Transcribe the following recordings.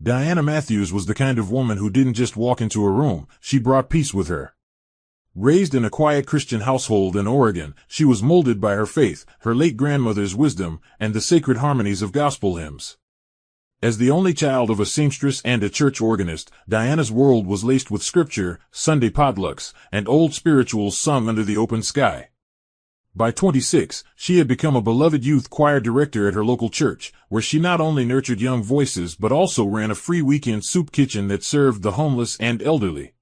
Diana Matthews was the kind of woman who didn't just walk into a room, she brought peace with her. Raised in a quiet Christian household in Oregon, she was molded by her faith, her late grandmother's wisdom, and the sacred harmonies of gospel hymns. As the only child of a seamstress and a church organist, Diana's world was laced with scripture, Sunday potlucks, and old spirituals sung under the open sky. By 26, she had become a beloved youth choir director at her local church, where she not only nurtured young voices but also ran a free weekend soup kitchen that served the homeless and elderly.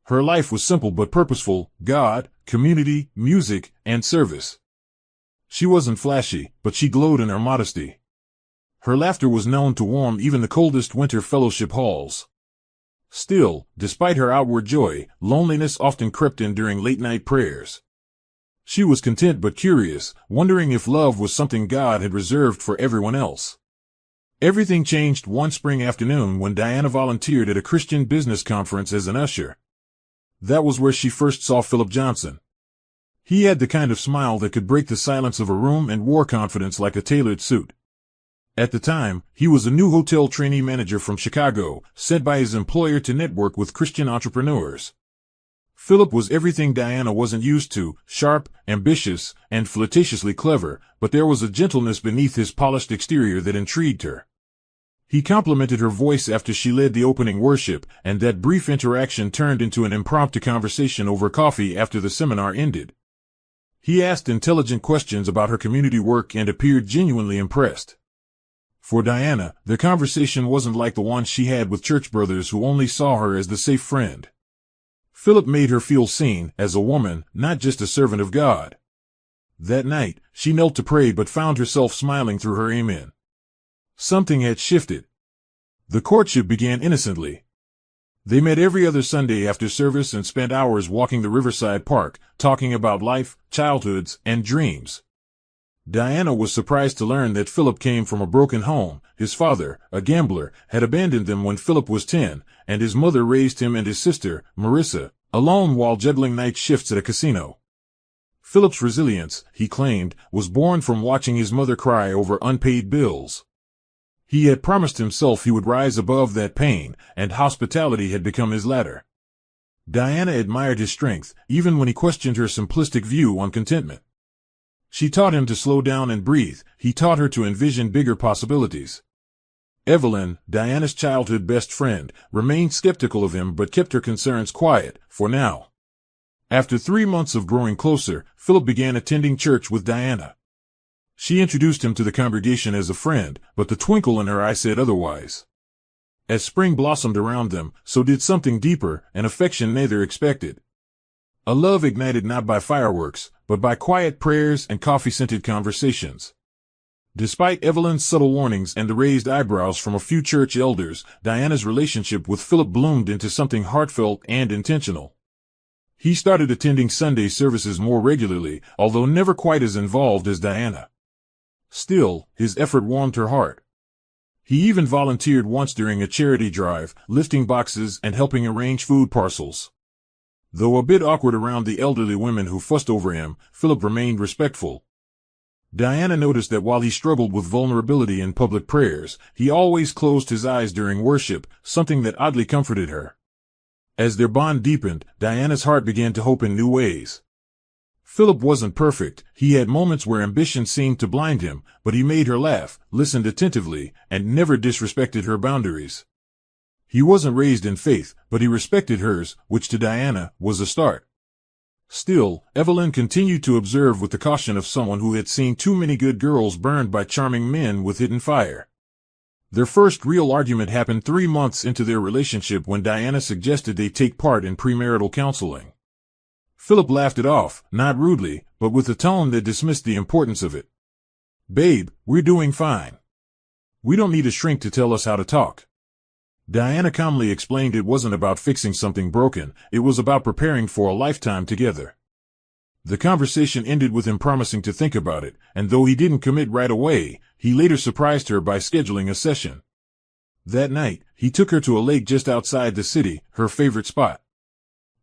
Her life was simple but purposeful: God, community, music, and service. She wasn't flashy, but she glowed in her modesty. Her laughter was known to warm even the coldest winter fellowship halls. Still, despite her outward joy, loneliness often crept in during late-night prayers. She was content but curious, wondering if love was something God had reserved for everyone else. Everything changed one spring afternoon when Diana volunteered at a Christian business conference as an usher. That was where she first saw Philip Johnson. He had the kind of smile that could break the silence of a room and wore confidence like a tailored suit. At the time, he was a new hotel trainee manager from Chicago, sent by his employer to network with Christian entrepreneurs. Philip was everything Diana wasn't used to: sharp, ambitious, and flirtatiously clever, but there was a gentleness beneath his polished exterior that intrigued her. He complimented her voice after she led the opening worship, and that brief interaction turned into an impromptu conversation over coffee after the seminar ended. He asked intelligent questions about her community work and appeared genuinely impressed. For Diana, the conversation wasn't like the one she had with church brothers who only saw her as the safe friend. Philip made her feel seen, as a woman, not just a servant of God. That night, she knelt to pray but found herself smiling through her amen. Something had shifted. The courtship began innocently. They met every other Sunday after service and spent hours walking the Riverside Park, talking about life, childhoods, and dreams. Diana was surprised to learn that Philip came from a broken home. His father, a gambler, had abandoned them when Philip was 10, and his mother raised him and his sister, Marissa, alone while juggling night shifts at a casino. Philip's resilience, he claimed, was born from watching his mother cry over unpaid bills. He had promised himself he would rise above that pain, and hospitality had become his ladder. Diana admired his strength, even when he questioned her simplistic view on contentment. She taught him to slow down and breathe. He taught her to envision bigger possibilities. Evelyn, Diana's childhood best friend, remained skeptical of him but kept her concerns quiet, for now. After 3 months of growing closer, Philip began attending church with Diana. She introduced him to the congregation as a friend, but the twinkle in her eye said otherwise. As spring blossomed around them, so did something deeper, an affection neither expected. A love ignited not by fireworks, but by quiet prayers and coffee-scented conversations. Despite Evelyn's subtle warnings and the raised eyebrows from a few church elders, Diana's relationship with Philip bloomed into something heartfelt and intentional. He started attending Sunday services more regularly, although never quite as involved as Diana. Still, his effort warmed her heart. He even volunteered once during a charity drive, lifting boxes and helping arrange food parcels. Though a bit awkward around the elderly women who fussed over him, Philip remained respectful. Diana noticed that while he struggled with vulnerability in public prayers, he always closed his eyes during worship, something that oddly comforted her. As their bond deepened, Diana's heart began to hope in new ways. Philip wasn't perfect. He had moments where ambition seemed to blind him, but he made her laugh, listened attentively, and never disrespected her boundaries. He wasn't raised in faith, but he respected hers, which to Diana was a start. Still, Evelyn continued to observe with the caution of someone who had seen too many good girls burned by charming men with hidden fire. Their first real argument happened 3 months into their relationship when Diana suggested they take part in premarital counseling. Philip laughed it off, not rudely, but with a tone that dismissed the importance of it. "Babe, we're doing fine. We don't need a shrink to tell us how to talk." Diana calmly explained it wasn't about fixing something broken, it was about preparing for a lifetime together. The conversation ended with him promising to think about it, and though he didn't commit right away, he later surprised her by scheduling a session. That night, he took her to a lake just outside the city, her favorite spot.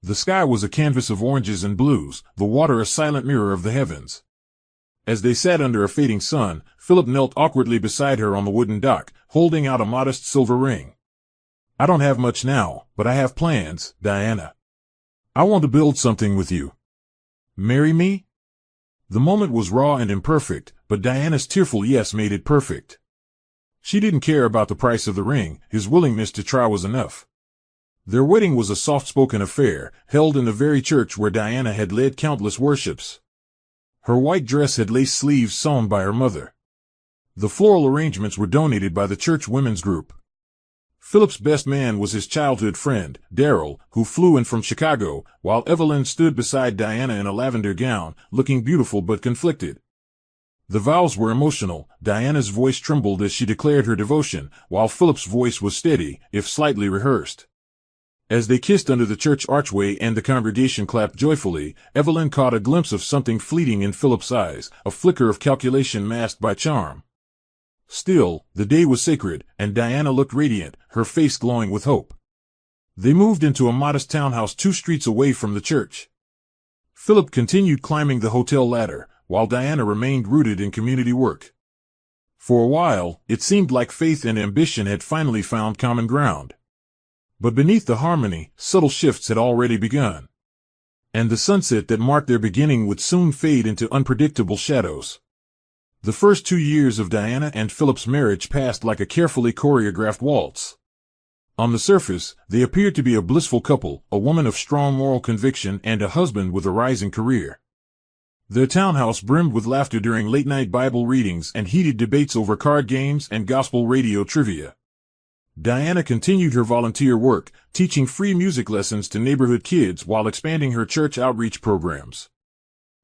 The sky was a canvas of oranges and blues, the water a silent mirror of the heavens. As they sat under a fading sun, Philip knelt awkwardly beside her on the wooden dock, holding out a modest silver ring. "I don't have much now, but I have plans, Diana. I want to build something with you. Marry me?" The moment was raw and imperfect, but Diana's tearful yes made it perfect. She didn't care about the price of the ring, his willingness to try was enough. Their wedding was a soft-spoken affair, held in the very church where Diana had led countless worships. Her white dress had lace sleeves sewn by her mother. The floral arrangements were donated by the church women's group. Philip's best man was his childhood friend, Daryl, who flew in from Chicago, while Evelyn stood beside Diana in a lavender gown, looking beautiful but conflicted. The vows were emotional. Diana's voice trembled as she declared her devotion, while Philip's voice was steady, if slightly rehearsed. As they kissed under the church archway and the congregation clapped joyfully, Evelyn caught a glimpse of something fleeting in Philip's eyes, a flicker of calculation masked by charm. Still, the day was sacred, and Diana looked radiant, her face glowing with hope. They moved into a modest townhouse 2 streets away from the church. Philip continued climbing the hotel ladder, while Diana remained rooted in community work. For a while, it seemed like faith and ambition had finally found common ground. But beneath the harmony, subtle shifts had already begun. And the sunset that marked their beginning would soon fade into unpredictable shadows. The first 2 years of Diana and Philip's marriage passed like a carefully choreographed waltz. On the surface, they appeared to be a blissful couple, a woman of strong moral conviction and a husband with a rising career. Their townhouse brimmed with laughter during late-night Bible readings and heated debates over card games and gospel radio trivia. Diana continued her volunteer work, teaching free music lessons to neighborhood kids while expanding her church outreach programs.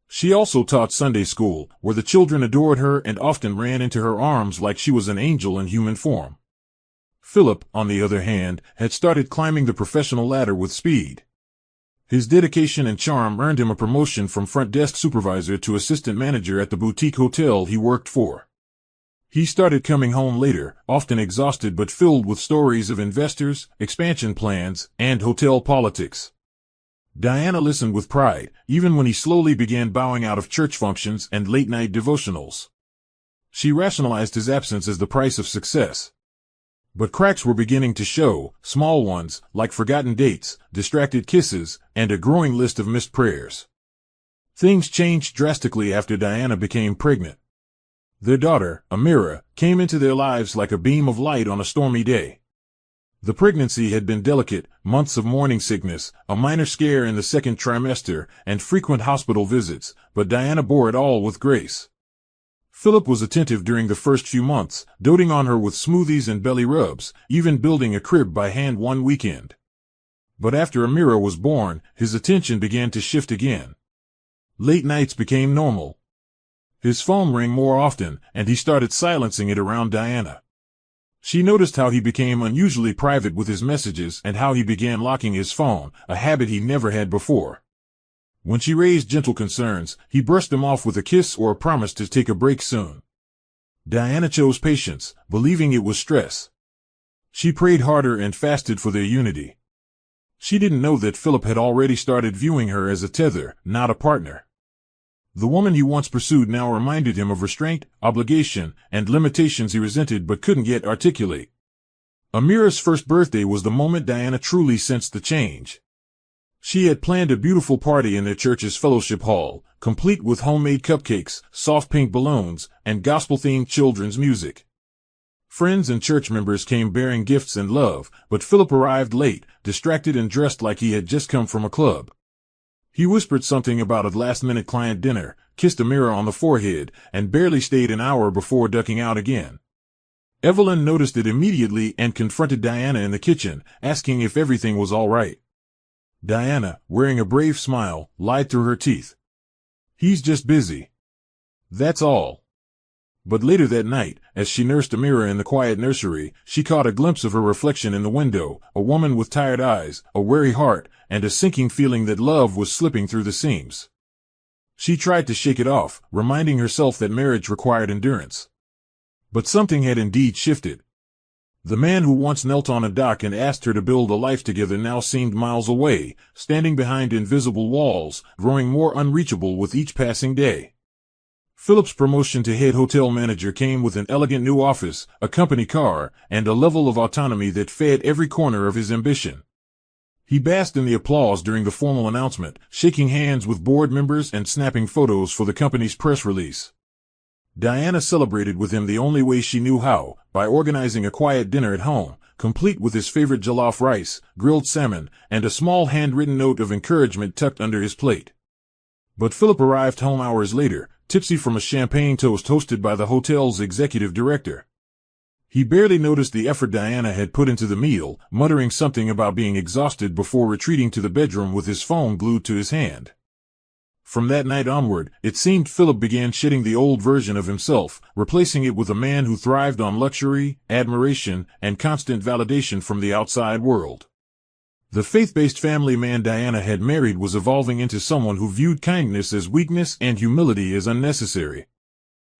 She also taught Sunday school, where the children adored her and often ran into her arms like she was an angel in human form. Philip, on the other hand, had started climbing the professional ladder with speed. His dedication and charm earned him a promotion from front desk supervisor to assistant manager at the boutique hotel he worked for. He started coming home later, often exhausted but filled with stories of investors, expansion plans, and hotel politics. Diana listened with pride, even when he slowly began bowing out of church functions and late-night devotionals. She rationalized his absence as the price of success. But cracks were beginning to show, small ones, like forgotten dates, distracted kisses, and a growing list of missed prayers. Things changed drastically after Diana became pregnant. Their daughter, Amira, came into their lives like a beam of light on a stormy day. The pregnancy had been delicate, months of morning sickness, a minor scare in the second trimester, and frequent hospital visits, but Diana bore it all with grace. Philip was attentive during the first few months, doting on her with smoothies and belly rubs, even building a crib by hand one weekend. But after Amira was born, his attention began to shift again. Late nights became normal. His phone rang more often, and he started silencing it around Diana. She noticed how he became unusually private with his messages and how he began locking his phone, a habit he never had before. When she raised gentle concerns, he brushed them off with a kiss or a promise to take a break soon. Diana chose patience, believing it was stress. She prayed harder and fasted for their unity. She didn't know that Philip had already started viewing her as a tether, not a partner. The woman he once pursued now reminded him of restraint, obligation, and limitations he resented but couldn't yet articulate. Amira's first birthday was the moment Diana truly sensed the change. She had planned a beautiful party in their church's fellowship hall, complete with homemade cupcakes, soft pink balloons, and gospel-themed children's music. Friends and church members came bearing gifts and love, but Philip arrived late, distracted and dressed like he had just come from a club. He whispered something about a last-minute client dinner, kissed Amira on the forehead, and barely stayed an hour before ducking out again. Evelyn noticed it immediately and confronted Diana in the kitchen, asking if everything was all right. Diana, wearing a brave smile, lied through her teeth. "He's just busy. That's all." But later that night, as she nursed Amira in the quiet nursery, she caught a glimpse of her reflection in the window, a woman with tired eyes, a weary heart, and a sinking feeling that love was slipping through the seams. She tried to shake it off, reminding herself that marriage required endurance. But something had indeed shifted. The man who once knelt on a dock and asked her to build a life together now seemed miles away, standing behind invisible walls, growing more unreachable with each passing day. Philip's promotion to head hotel manager came with an elegant new office, a company car, and a level of autonomy that fed every corner of his ambition. He basked in the applause during the formal announcement, shaking hands with board members and snapping photos for the company's press release. Diana celebrated with him the only way she knew how, by organizing a quiet dinner at home, complete with his favorite jollof rice, grilled salmon, and a small handwritten note of encouragement tucked under his plate. But Philip arrived home hours later, tipsy from a champagne toast hosted by the hotel's executive director. He barely noticed the effort Diana had put into the meal, muttering something about being exhausted before retreating to the bedroom with his phone glued to his hand. From that night onward, it seemed Philip began shedding the old version of himself, replacing it with a man who thrived on luxury, admiration, and constant validation from the outside world. The faith-based family man Diana had married was evolving into someone who viewed kindness as weakness and humility as unnecessary.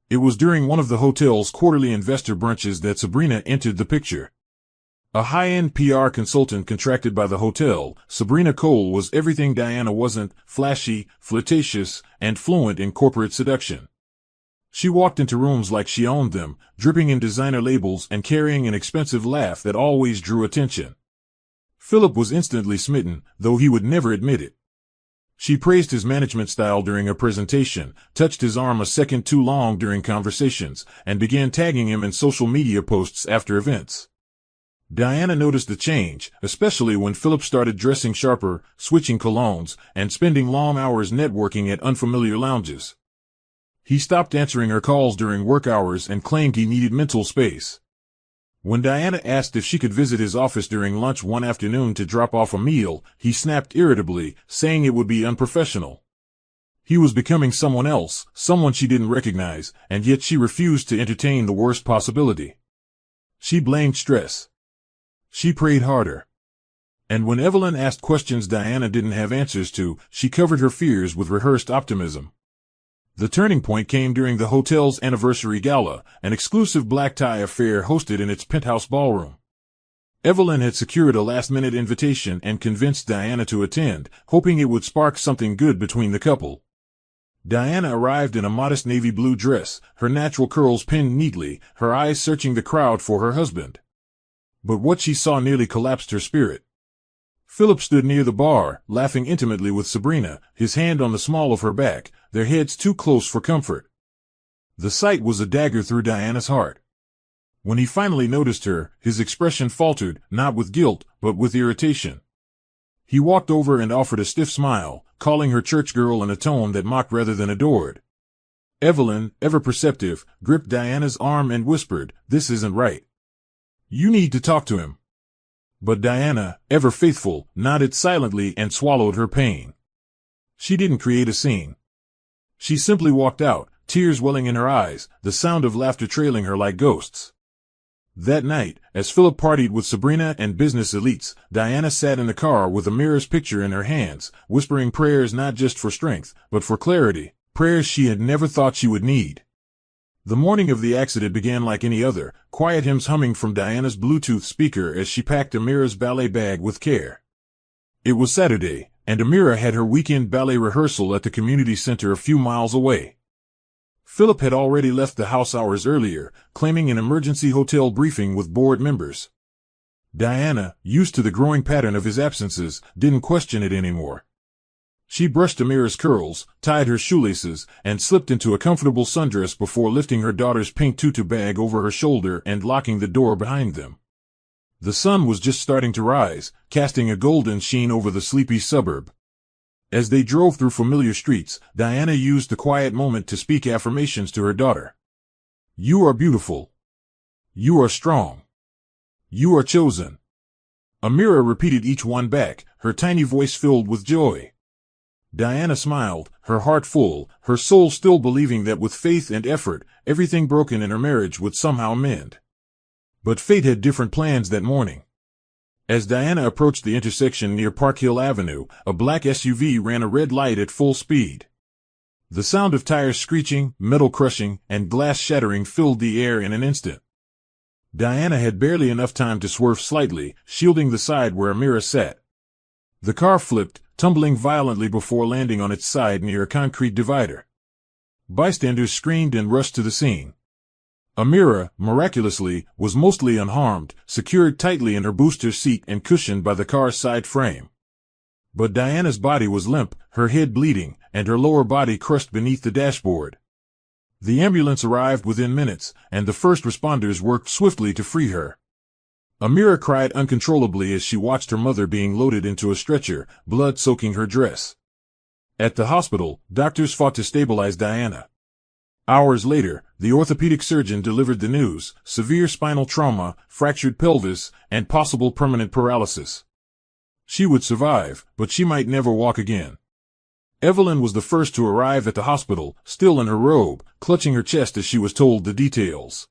It was during one of the hotel's quarterly investor brunches that Sabrina entered the picture. A high-end PR consultant contracted by the hotel, Sabrina Cole was everything Diana wasn't: flashy, flirtatious, and fluent in corporate seduction. She walked into rooms like she owned them, dripping in designer labels and carrying an expensive laugh that always drew attention. Philip was instantly smitten, though he would never admit it. She praised his management style during a presentation, touched his arm a second too long during conversations, and began tagging him in social media posts after events. Diana noticed the change, especially when Philip started dressing sharper, switching colognes, and spending long hours networking at unfamiliar lounges. He stopped answering her calls during work hours and claimed he needed mental space. When Diana asked if she could visit his office during lunch one afternoon to drop off a meal, he snapped irritably, saying it would be unprofessional. He was becoming someone else, someone she didn't recognize, and yet she refused to entertain the worst possibility. She blamed stress. She prayed harder. And when Evelyn asked questions Diana didn't have answers to, she covered her fears with rehearsed optimism. The turning point came during the hotel's anniversary gala, an exclusive black tie affair hosted in its penthouse ballroom. Evelyn had secured a last-minute invitation and convinced Diana to attend, hoping it would spark something good between the couple. Diana arrived in a modest navy blue dress, her natural curls pinned neatly, her eyes searching the crowd for her husband. But what she saw nearly collapsed her spirit. Philip stood near the bar, laughing intimately with Sabrina, his hand on the small of her back, their heads too close for comfort. The sight was a dagger through Diana's heart. When he finally noticed her, his expression faltered, not with guilt, but with irritation. He walked over and offered a stiff smile, calling her church girl in a tone that mocked rather than adored. Evelyn, ever perceptive, gripped Diana's arm and whispered, "This isn't right. You need to talk to him." But Diana, ever faithful, nodded silently and swallowed her pain. She didn't create a scene. She simply walked out, tears welling in her eyes, the sound of laughter trailing her like ghosts. That night, as Philip partied with Sabrina and business elites, Diana sat in the car with Amira's picture in her hands, whispering prayers not just for strength, but for clarity, prayers she had never thought she would need. The morning of the ACCID began like any other, quiet hymns humming from Diana's Bluetooth speaker as she packed Amira's ballet bag with care. It was Saturday, and Amira had her weekend ballet rehearsal at the community center a few miles away. Philip had already left the house hours earlier, claiming an emergency hotel briefing with board members. Diana, used to the growing pattern of his absences, didn't question it anymore. She brushed Amira's curls, tied her shoelaces, and slipped into a comfortable sundress before lifting her daughter's pink tutu bag over her shoulder and locking the door behind them. The sun was just starting to rise, casting a golden sheen over the sleepy suburb. As they drove through familiar streets, Diana used the quiet moment to speak affirmations to her daughter. "You are beautiful. You are strong. You are chosen." Amira repeated each one back, her tiny voice filled with joy. Diana smiled, her heart full, her soul still believing that with faith and effort, everything broken in her marriage would somehow mend. But fate had different plans that morning. As Diana approached the intersection near Park Hill Avenue, a black SUV ran a red light at full speed. The sound of tires screeching, metal crushing, and glass shattering filled the air in an instant. Diana had barely enough time to swerve slightly, shielding the side where Amira sat. The car flipped, tumbling violently before landing on its side near a concrete divider. Bystanders screamed and rushed to the scene. Amira, miraculously, was mostly unharmed, secured tightly in her booster seat and cushioned by the car's side frame. But Diana's body was limp, her head bleeding, and her lower body crushed beneath the dashboard. The ambulance arrived within minutes, and the first responders worked swiftly to free her. Amira cried uncontrollably as she watched her mother being loaded into a stretcher, blood soaking her dress. At the hospital, doctors fought to stabilize Diana. Hours later, the orthopedic surgeon delivered the news: severe spinal trauma, fractured pelvis, and possible permanent paralysis. She would survive, but she might never walk again. Evelyn was the first to arrive at the hospital, still in her robe, clutching her chest as she was told the details.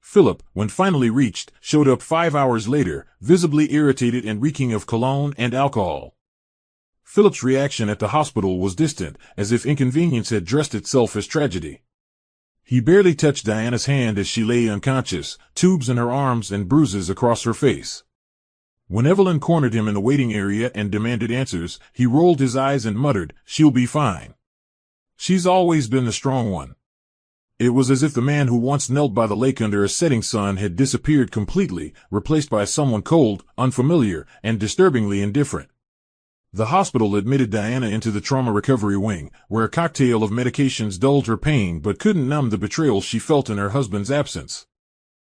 Philip, when finally reached, showed up 5 hours later, visibly irritated and reeking of cologne and alcohol. Philip's reaction at the hospital was distant, as if inconvenience had dressed itself as tragedy. He barely touched Diana's hand as she lay unconscious, tubes in her arms and bruises across her face. When Evelyn cornered him in the waiting area and demanded answers, he rolled his eyes and muttered, "She'll be fine. She's always been the strong one." It was as if the man who once knelt by the lake under a setting sun had disappeared completely, replaced by someone cold, unfamiliar, and disturbingly indifferent. The hospital admitted Diana into the trauma recovery wing, where a cocktail of medications dulled her pain but couldn't numb the betrayal she felt in her husband's absence.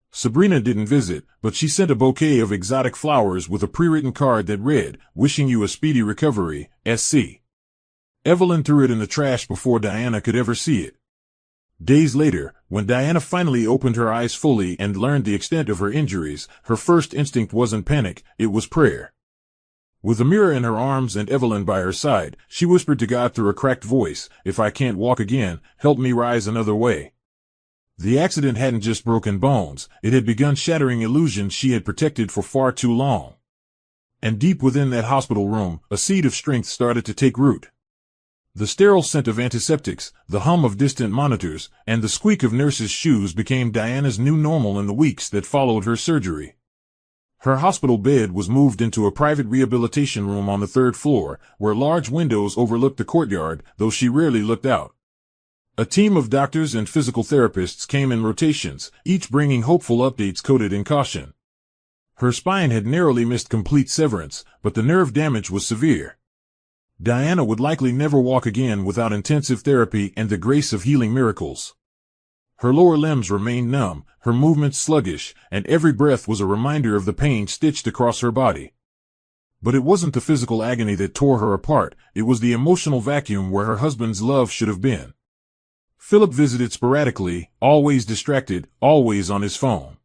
Sabrina didn't visit, but she sent a bouquet of exotic flowers with a pre-written card that read, "Wishing you a speedy recovery, SC." Evelyn threw it in the trash before Diana could ever see it. Days later, when Diana finally opened her eyes fully and learned the extent of her injuries, her first instinct wasn't panic, it was prayer. With Amira in her arms and Evelyn by her side, she whispered to God through a cracked voice, "If I can't walk again, help me rise another way." The accident hadn't just broken bones, it had begun shattering illusions she had protected for far too long. And deep within that hospital room, a seed of strength started to take root. The sterile scent of antiseptics, the hum of distant monitors, and the squeak of nurses' shoes became Diana's new normal in the weeks that followed her surgery. Her hospital bed was moved into a private rehabilitation room on the 3rd floor, where large windows overlooked the courtyard, though she rarely looked out. A team of doctors and physical therapists came in rotations, each bringing hopeful updates coated in caution. Her spine had narrowly missed complete severance, but the nerve damage was severe. Diana would likely never walk again without intensive therapy and the grace of healing miracles. Her lower limbs remained numb, her movements sluggish, and every breath was a reminder of the pain stitched across her body. But it wasn't the physical agony that tore her apart, it was the emotional vacuum where her husband's love should have been. Philip visited sporadically, always distracted, always on his phone.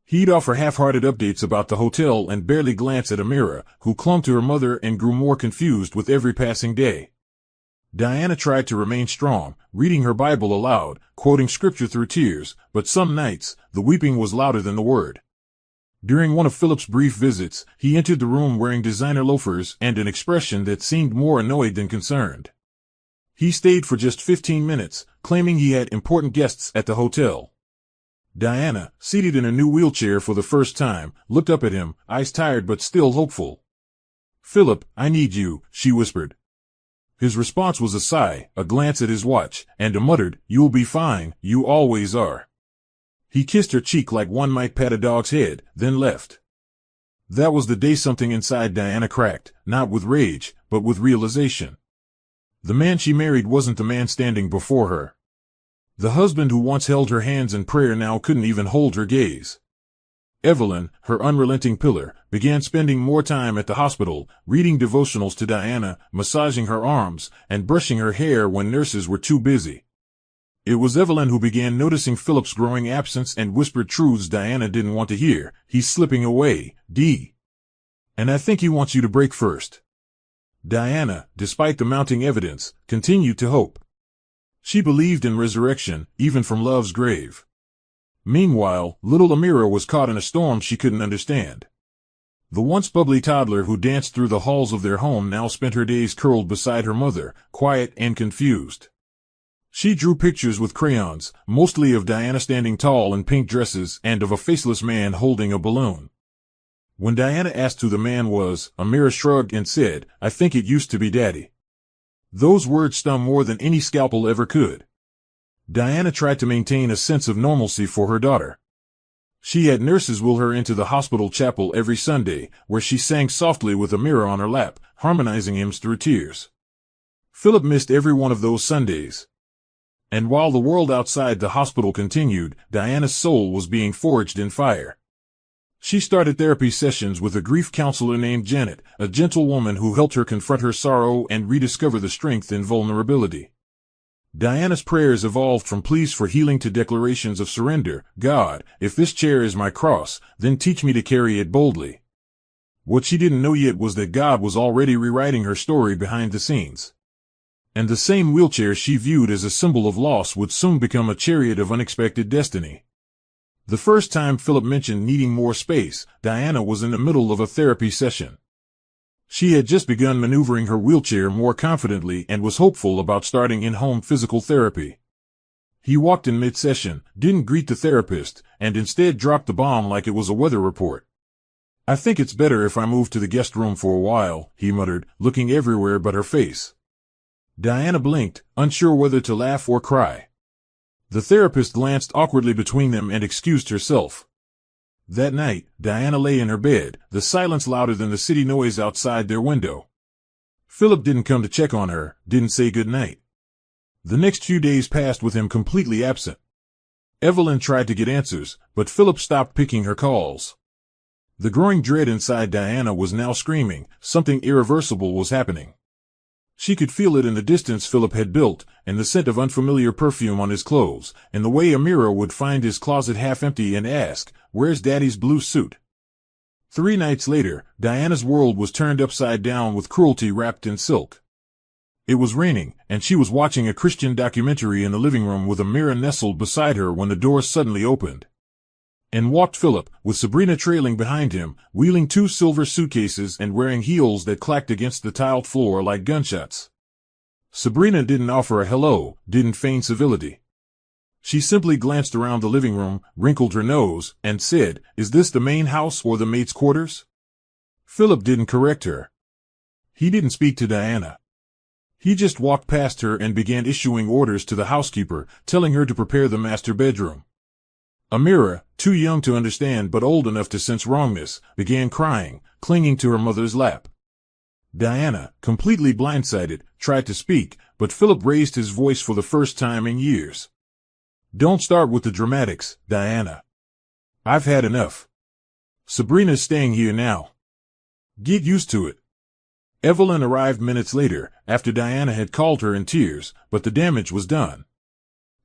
He'd offer half-hearted updates about the hotel and barely glance at Amira, who clung to her mother and grew more confused with every passing day. Diana tried to remain strong, reading her Bible aloud, quoting scripture through tears, but some nights, the weeping was louder than the word. During one of Philip's brief visits, he entered the room wearing designer loafers and an expression that seemed more annoyed than concerned. He stayed for just 15 minutes, claiming he had important guests at the hotel. Diana, seated in a new wheelchair for the first time, looked up at him, eyes tired but still hopeful. "Philip, I need you," she whispered. His response was a sigh, a glance at his watch, and a muttered, "You'll be fine, you always are." He kissed her cheek like one might pat a dog's head, then left. That was the day something inside Diana cracked, not with rage, but with realization. The man she married wasn't the man standing before her. The husband who once held her hands in prayer now couldn't even hold her gaze. Evelyn, her unrelenting pillar, began spending more time at the hospital, reading devotionals to Diana, massaging her arms, and brushing her hair when nurses were too busy. It was Evelyn who began noticing Philip's growing absence and whispered truths Diana didn't want to hear. "He's slipping away, Dee. And I think he wants you to break first." Diana, despite the mounting evidence, continued to hope. She believed in resurrection, even from love's grave. Meanwhile, little Amira was caught in a storm she couldn't understand. The once bubbly toddler who danced through the halls of their home now spent her days curled beside her mother, quiet and confused. She drew pictures with crayons, mostly of Diana standing tall in pink dresses and of a faceless man holding a balloon. When Diana asked who the man was, Amira shrugged and said, "I think it used to be Daddy." Those words stung more than any scalpel ever could. Diana tried to maintain a sense of normalcy for her daughter. She had nurses wheel her into the hospital chapel every Sunday, where she sang softly with a mirror on her lap, harmonizing hymns through tears. Philip missed every one of those Sundays. And while the world outside the hospital continued, Diana's soul was being forged in fire. She started therapy sessions with a grief counselor named Janet, a gentle woman who helped her confront her sorrow and rediscover the strength in vulnerability. Diana's prayers evolved from pleas for healing to declarations of surrender. God, if this chair is my cross, then teach me to carry it boldly. What she didn't know yet was that God was already rewriting her story behind the scenes. And the same wheelchair she viewed as a symbol of loss would soon become a chariot of unexpected destiny. The first time Philip mentioned needing more space, Diana was in the middle of a therapy session. She had just begun maneuvering her wheelchair more confidently and was hopeful about starting in-home physical therapy. He walked in mid-session, didn't greet the therapist, and instead dropped the bomb like it was a weather report. "I think it's better if I move to the guest room for a while," he muttered, looking everywhere but her face. Diana blinked, unsure whether to laugh or cry. The therapist glanced awkwardly between them and excused herself. That night, Diana lay in her bed, the silence louder than the city noise outside their window. Philip didn't come to check on her, didn't say good night. The next few days passed with him completely absent. Evelyn tried to get answers, but Philip stopped picking her calls. The growing dread inside Diana was now screaming, something irreversible was happening. She could feel it in the distance Philip had built, and the scent of unfamiliar perfume on his clothes, and the way Amira would find his closet half empty and ask, "Where's Daddy's blue suit?" 3 nights later, Diana's world was turned upside down with cruelty wrapped in silk. It was raining, and she was watching a Christian documentary in the living room with Amira nestled beside her when the door suddenly opened. And walked Philip, with Sabrina trailing behind him, wheeling 2 silver suitcases and wearing heels that clacked against the tiled floor like gunshots. Sabrina didn't offer a hello, didn't feign civility. She simply glanced around the living room, wrinkled her nose, and said, "Is this the main house or the maid's quarters?" Philip didn't correct her. He didn't speak to Diana. He just walked past her and began issuing orders to the housekeeper, telling her to prepare the master bedroom. Amira, too young to understand but old enough to sense wrongness, began crying, clinging to her mother's lap. Diana, completely blindsided, tried to speak, but Philip raised his voice for the first time in years. "Don't start with the dramatics, Diana. I've had enough. Sabrina's staying here now. Get used to it." Evelyn arrived minutes later, after Diana had called her in tears, but the damage was done.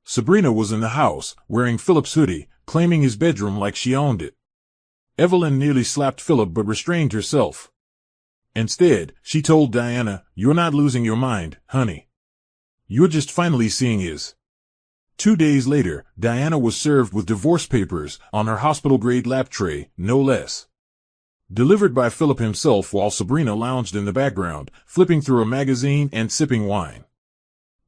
Sabrina was in the house, wearing Philip's hoodie, claiming his bedroom like she owned it. Evelyn nearly slapped Philip but restrained herself. Instead, she told Diana, "You're not losing your mind, honey. You're just finally seeing his." 2 days later, Diana was served with divorce papers, on her hospital-grade lap tray, no less. Delivered by Philip himself while Sabrina lounged in the background, flipping through a magazine and sipping wine.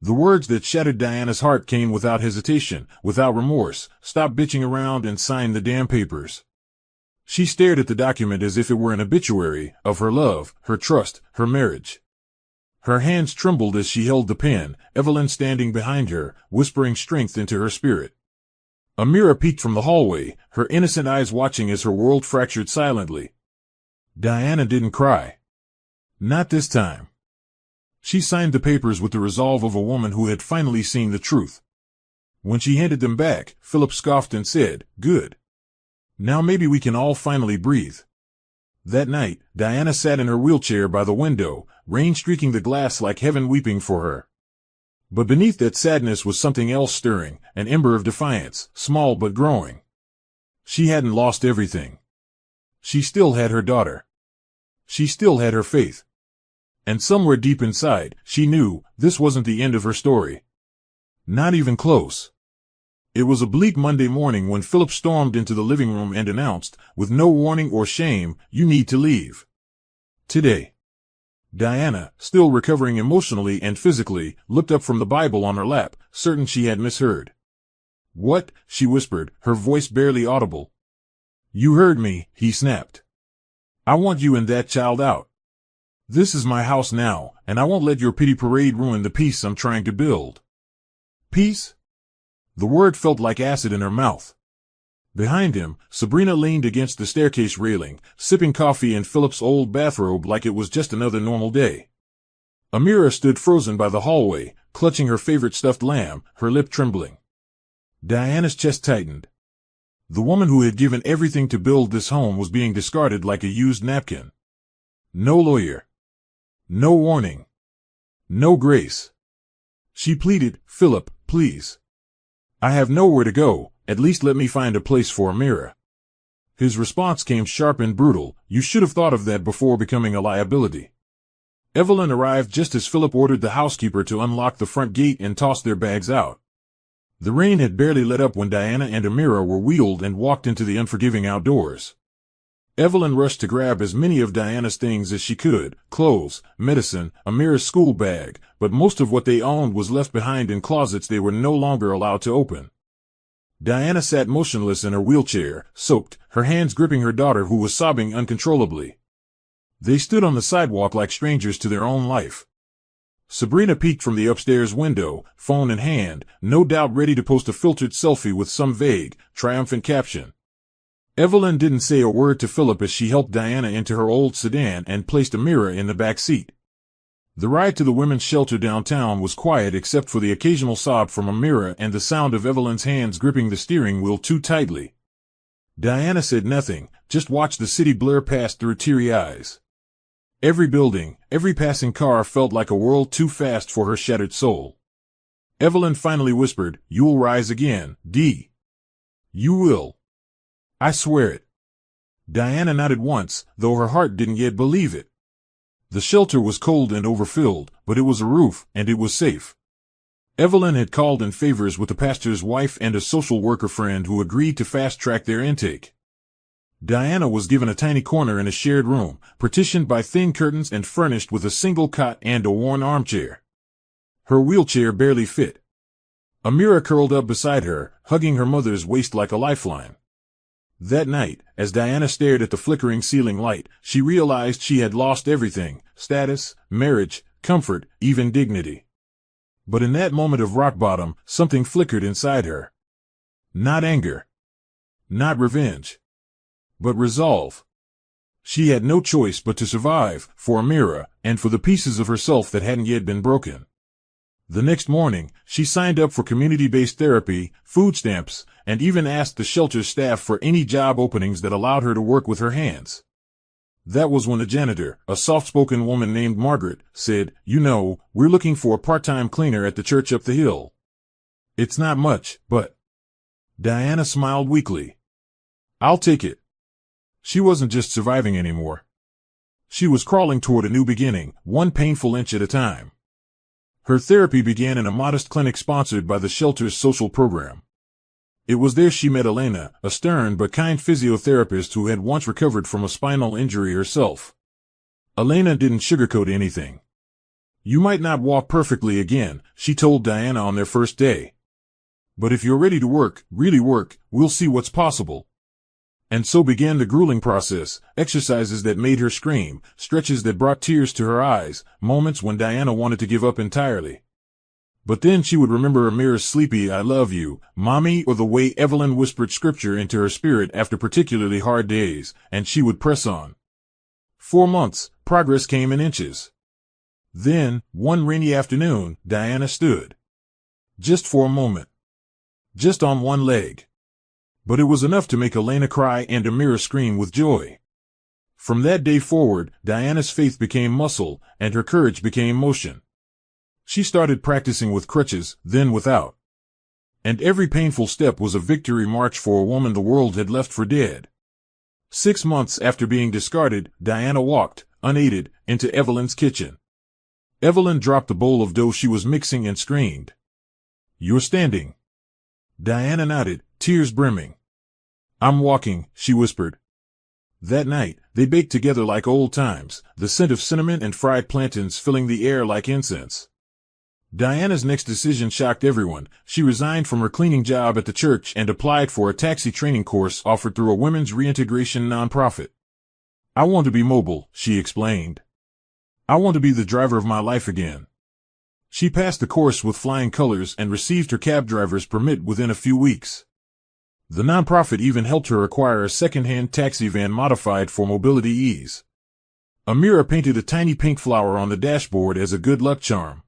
The words that shattered Diana's heart came without hesitation, without remorse: "Stop bitching around and sign the damn papers." She stared at the document as if it were an obituary, of her love, her trust, her marriage. Her hands trembled as she held the pen, Evelyn standing behind her, whispering strength into her spirit. Amira peeked from the hallway, her innocent eyes watching as her world fractured silently. Diana didn't cry. Not this time. She signed the papers with the resolve of a woman who had finally seen the truth. When she handed them back, Philip scoffed and said, "Good. Now maybe we can all finally breathe." That night, Diana sat in her wheelchair by the window, rain streaking the glass like heaven weeping for her. But beneath that sadness was something else stirring, an ember of defiance, small but growing. She hadn't lost everything. She still had her daughter. She still had her faith. And somewhere deep inside, she knew, this wasn't the end of her story. Not even close. It was a bleak Monday morning when Philip stormed into the living room and announced, with no warning or shame, "You need to leave. Today." Diana, still recovering emotionally and physically, looked up from the Bible on her lap, certain she had misheard. "What?" she whispered, her voice barely audible. "You heard me," he snapped. "I want you and that child out. This is my house now, and I won't let your pity parade ruin the peace I'm trying to build." "Peace?" The word felt like acid in her mouth. Behind him, Sabrina leaned against the staircase railing, sipping coffee in Philip's old bathrobe like it was just another normal day. Amira stood frozen by the hallway, clutching her favorite stuffed lamb, her lip trembling. Diana's chest tightened. The woman who had given everything to build this home was being discarded like a used napkin. No lawyer. No warning. No grace. She pleaded, "Philip, please. I have nowhere to go, at least let me find a place for Amira." His response came sharp and brutal, "You should have thought of that before becoming a liability." Evelyn arrived just as Philip ordered the housekeeper to unlock the front gate and toss their bags out. The rain had barely let up when Diana and Amira were wheeled and walked into the unforgiving outdoors. Evelyn rushed to grab as many of Diana's things as she could, clothes, medicine, Amira's school bag, but most of what they owned was left behind in closets they were no longer allowed to open. Diana sat motionless in her wheelchair, soaked, her hands gripping her daughter who was sobbing uncontrollably. They stood on the sidewalk like strangers to their own life. Sabrina peeked from the upstairs window, phone in hand, no doubt ready to post a filtered selfie with some vague, triumphant caption. Evelyn didn't say a word to Philip as she helped Diana into her old sedan and placed Amira in the back seat. The ride to the women's shelter downtown was quiet except for the occasional sob from Amira and the sound of Evelyn's hands gripping the steering wheel too tightly. Diana said nothing, just watched the city blur past through teary eyes. Every building, every passing car felt like a world too fast for her shattered soul. Evelyn finally whispered, "You'll rise again, Dee. You will. I swear it." Diana nodded once, though her heart didn't yet believe it. The shelter was cold and overfilled, but it was a roof, and it was safe. Evelyn had called in favors with the pastor's wife and a social worker friend who agreed to fast-track their intake. Diana was given a tiny corner in a shared room, partitioned by thin curtains and furnished with a single cot and a worn armchair. Her wheelchair barely fit. Amira curled up beside her, hugging her mother's waist like a lifeline. That night, as Diana stared at the flickering ceiling light, she realized she had lost everything: status, marriage, comfort, even dignity. But in that moment of rock bottom, something flickered inside her. Not anger. Not revenge. But resolve. She had no choice but to survive, for Amira, and for the pieces of herself that hadn't yet been broken. The next morning, she signed up for community-based therapy, food stamps, and even asked the shelter's staff for any job openings that allowed her to work with her hands. That was when the janitor, a soft-spoken woman named Margaret, said, "You know, we're looking for a part-time cleaner at the church up the hill. It's not much, but—" Diana smiled weakly. "I'll take it." She wasn't just surviving anymore. She was crawling toward a new beginning, one painful inch at a time. Her therapy began in a modest clinic sponsored by the shelter's social program. It was there she met Elena, a stern but kind physiotherapist who had once recovered from a spinal injury herself. Elena didn't sugarcoat anything. "You might not walk perfectly again," she told Diana on their first day. "But if you're ready to work, really work, we'll see what's possible." And so began the grueling process: exercises that made her scream, stretches that brought tears to her eyes, moments when Diana wanted to give up entirely. But then she would remember Amira's sleepy "I love you, Mommy," or the way Evelyn whispered scripture into her spirit after particularly hard days, and she would press on. 4 months, progress came in inches. Then, one rainy afternoon, Diana stood. Just for a moment. Just on one leg. But it was enough to make Elena cry and Amira scream with joy. From that day forward, Diana's faith became muscle, and her courage became motion. She started practicing with crutches, then without. And every painful step was a victory march for a woman the world had left for dead. 6 months after being discarded, Diana walked, unaided, into Evelyn's kitchen. Evelyn dropped the bowl of dough she was mixing and screamed. "You're standing." Diana nodded, tears brimming. "I'm walking," she whispered. That night, they baked together like old times, the scent of cinnamon and fried plantains filling the air like incense. Diana's next decision shocked everyone. She resigned from her cleaning job at the church and applied for a taxi training course offered through a women's reintegration nonprofit. "I want to be mobile," she explained. "I want to be the driver of my life again." She passed the course with flying colors and received her cab driver's permit within a few weeks. The nonprofit even helped her acquire a second-hand taxi van modified for mobility ease. Amira painted a tiny pink flower on the dashboard as a good luck charm.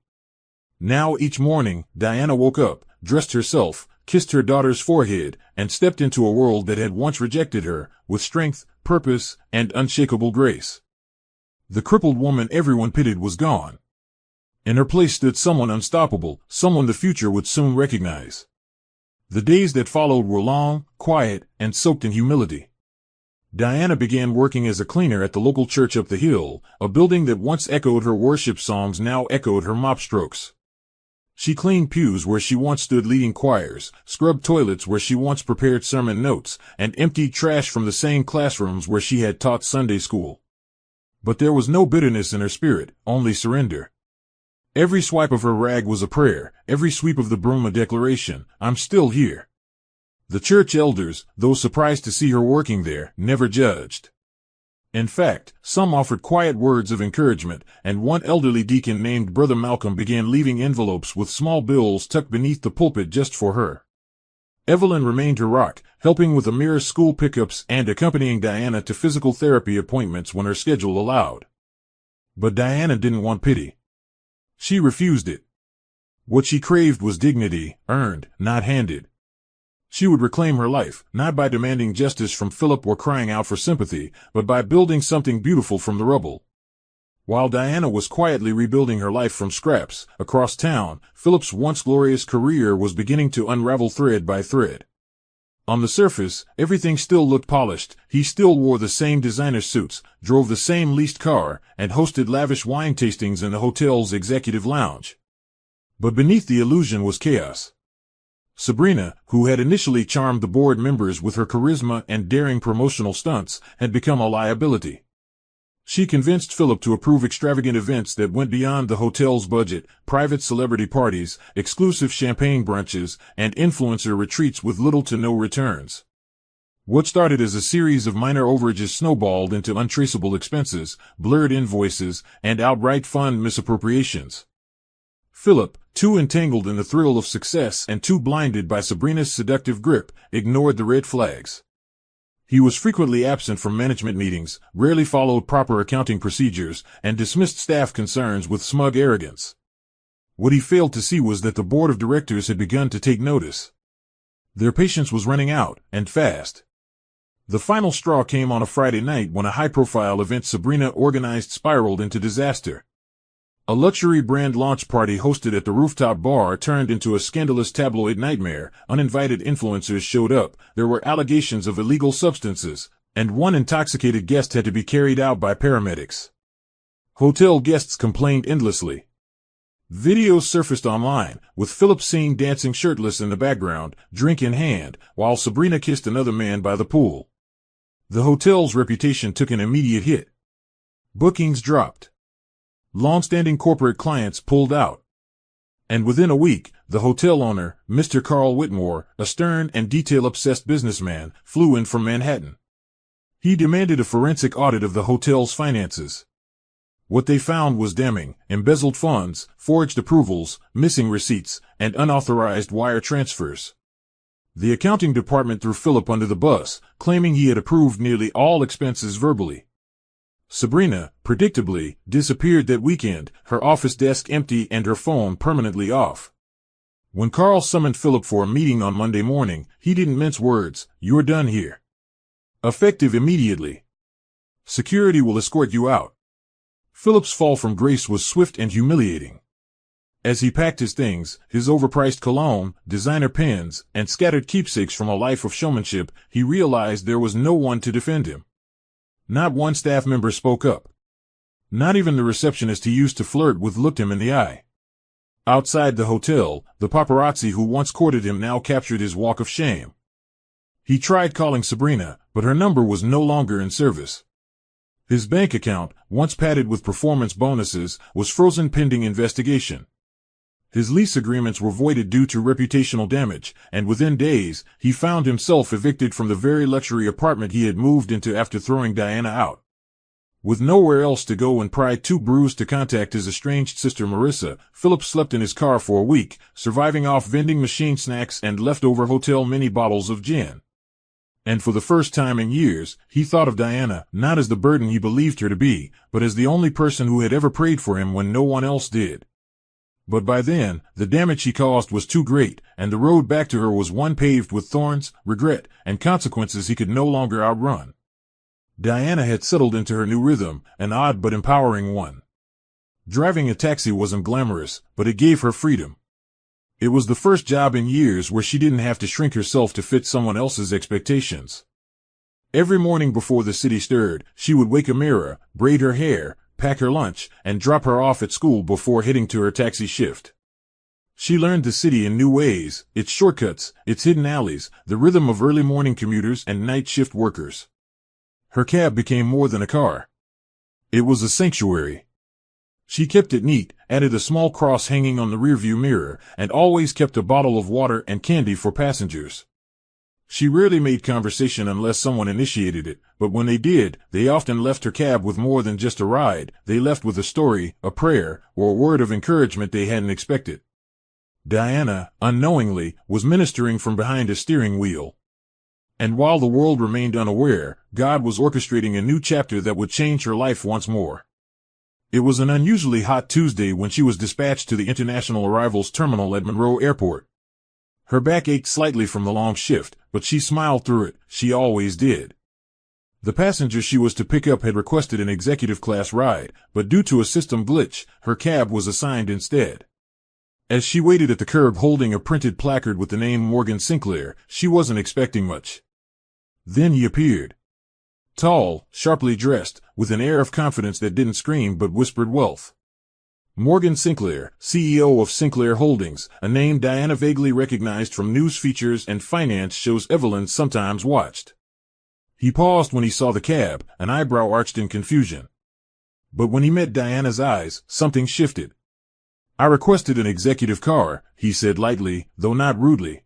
Now each morning, Diana woke up, dressed herself, kissed her daughter's forehead, and stepped into a world that had once rejected her, with strength, purpose, and unshakable grace. The crippled woman everyone pitied was gone. In her place stood someone unstoppable, someone the future would soon recognize. The days that followed were long, quiet, and soaked in humility. Diana began working as a cleaner at the local church up the hill, a building that once echoed her worship songs now echoed her mop strokes. She cleaned pews where she once stood leading choirs, scrubbed toilets where she once prepared sermon notes, and emptied trash from the same classrooms where she had taught Sunday school. But there was no bitterness in her spirit, only surrender. Every swipe of her rag was a prayer, every sweep of the broom a declaration, "I'm still here." The church elders, though surprised to see her working there, never judged. In fact, some offered quiet words of encouragement, and one elderly deacon named Brother Malcolm began leaving envelopes with small bills tucked beneath the pulpit just for her. Evelyn remained her rock, helping with Amira's school pickups and accompanying Diana to physical therapy appointments when her schedule allowed. But Diana didn't want pity. She refused it. What she craved was dignity, earned, not handed. She would reclaim her life, not by demanding justice from Philip or crying out for sympathy, but by building something beautiful from the rubble. While Diana was quietly rebuilding her life from scraps, across town, Philip's once glorious career was beginning to unravel thread by thread. On the surface, everything still looked polished. He still wore the same designer suits, drove the same leased car, and hosted lavish wine tastings in the hotel's executive lounge. But beneath the illusion was chaos. Sabrina, who had initially charmed the board members with her charisma and daring promotional stunts, had become a liability. She convinced Philip to approve extravagant events that went beyond the hotel's budget, private celebrity parties, exclusive champagne brunches, and influencer retreats with little to no returns. What started as a series of minor overages snowballed into untraceable expenses, blurred invoices, and outright fund misappropriations. Philip, too entangled in the thrill of success and too blinded by Sabrina's seductive grip, ignored the red flags. He was frequently absent from management meetings, rarely followed proper accounting procedures, and dismissed staff concerns with smug arrogance. What he failed to see was that the board of directors had begun to take notice. Their patience was running out, and fast. The final straw came on a Friday night when a high-profile event Sabrina organized spiraled into disaster. A luxury brand launch party hosted at the rooftop bar turned into a scandalous tabloid nightmare. Uninvited influencers showed up, there were allegations of illegal substances, and one intoxicated guest had to be carried out by paramedics. Hotel guests complained endlessly. Videos surfaced online, with Philip seen dancing shirtless in the background, drink in hand, while Sabrina kissed another man by the pool. The hotel's reputation took an immediate hit. Bookings dropped. Long-standing corporate clients pulled out. And within a week, the hotel owner, Mr. Carl Whitmore, a stern and detail-obsessed businessman, flew in from Manhattan. He demanded a forensic audit of the hotel's finances. What they found was damning: embezzled funds, forged approvals, missing receipts, and unauthorized wire transfers. The accounting department threw Philip under the bus, claiming he had approved nearly all expenses verbally. Sabrina, predictably, disappeared that weekend, her office desk empty and her phone permanently off. When Carl summoned Philip for a meeting on Monday morning, he didn't mince words. "You're done here. Effective immediately. Security will escort you out." Philip's fall from grace was swift and humiliating. As he packed his things, his overpriced cologne, designer pens, and scattered keepsakes from a life of showmanship, he realized there was no one to defend him. Not one staff member spoke up. Not even the receptionist he used to flirt with looked him in the eye. Outside the hotel, the paparazzi who once courted him now captured his walk of shame. He tried calling Sabrina, but her number was no longer in service. His bank account, once padded with performance bonuses, was frozen pending investigation. His lease agreements were voided due to reputational damage, and within days, he found himself evicted from the very luxury apartment he had moved into after throwing Diana out. With nowhere else to go and pride too bruised to contact his estranged sister Marissa, Philip slept in his car for a week, surviving off vending machine snacks and leftover hotel mini bottles of gin. And for the first time in years, he thought of Diana, not as the burden he believed her to be, but as the only person who had ever prayed for him when no one else did. But by then, the damage he caused was too great, and the road back to her was one paved with thorns, regret, and consequences he could no longer outrun. Diana had settled into her new rhythm, an odd but empowering one. Driving a taxi wasn't glamorous, but it gave her freedom. It was the first job in years where she didn't have to shrink herself to fit someone else's expectations. Every morning before the city stirred, she would wake Amira, braid her hair, pack her lunch, and drop her off at school before heading to her taxi shift. She learned the city in new ways, its shortcuts, its hidden alleys, the rhythm of early morning commuters and night shift workers. Her cab became more than a car. It was a sanctuary. She kept it neat, added a small cross hanging on the rearview mirror, and always kept a bottle of water and candy for passengers. She rarely made conversation unless someone initiated it, but when they did, they often left her cab with more than just a ride. They left with a story, a prayer, or a word of encouragement they hadn't expected. Diana, unknowingly, was ministering from behind a steering wheel. And while the world remained unaware, God was orchestrating a new chapter that would change her life once more. It was an unusually hot Tuesday when she was dispatched to the international arrivals terminal at Monroe Airport. Her back ached slightly from the long shift, but she smiled through it. She always did. The passenger she was to pick up had requested an executive-class ride, but due to a system glitch, her cab was assigned instead. As she waited at the curb holding a printed placard with the name Morgan Sinclair, she wasn't expecting much. Then he appeared. Tall, sharply dressed, with an air of confidence that didn't scream but whispered wealth. Morgan Sinclair, CEO of Sinclair Holdings, a name Diana vaguely recognized from news features and finance shows Evelyn sometimes watched. He paused when he saw the cab, an eyebrow arched in confusion. But when he met Diana's eyes, something shifted. "I requested an executive car," he said lightly, though not rudely.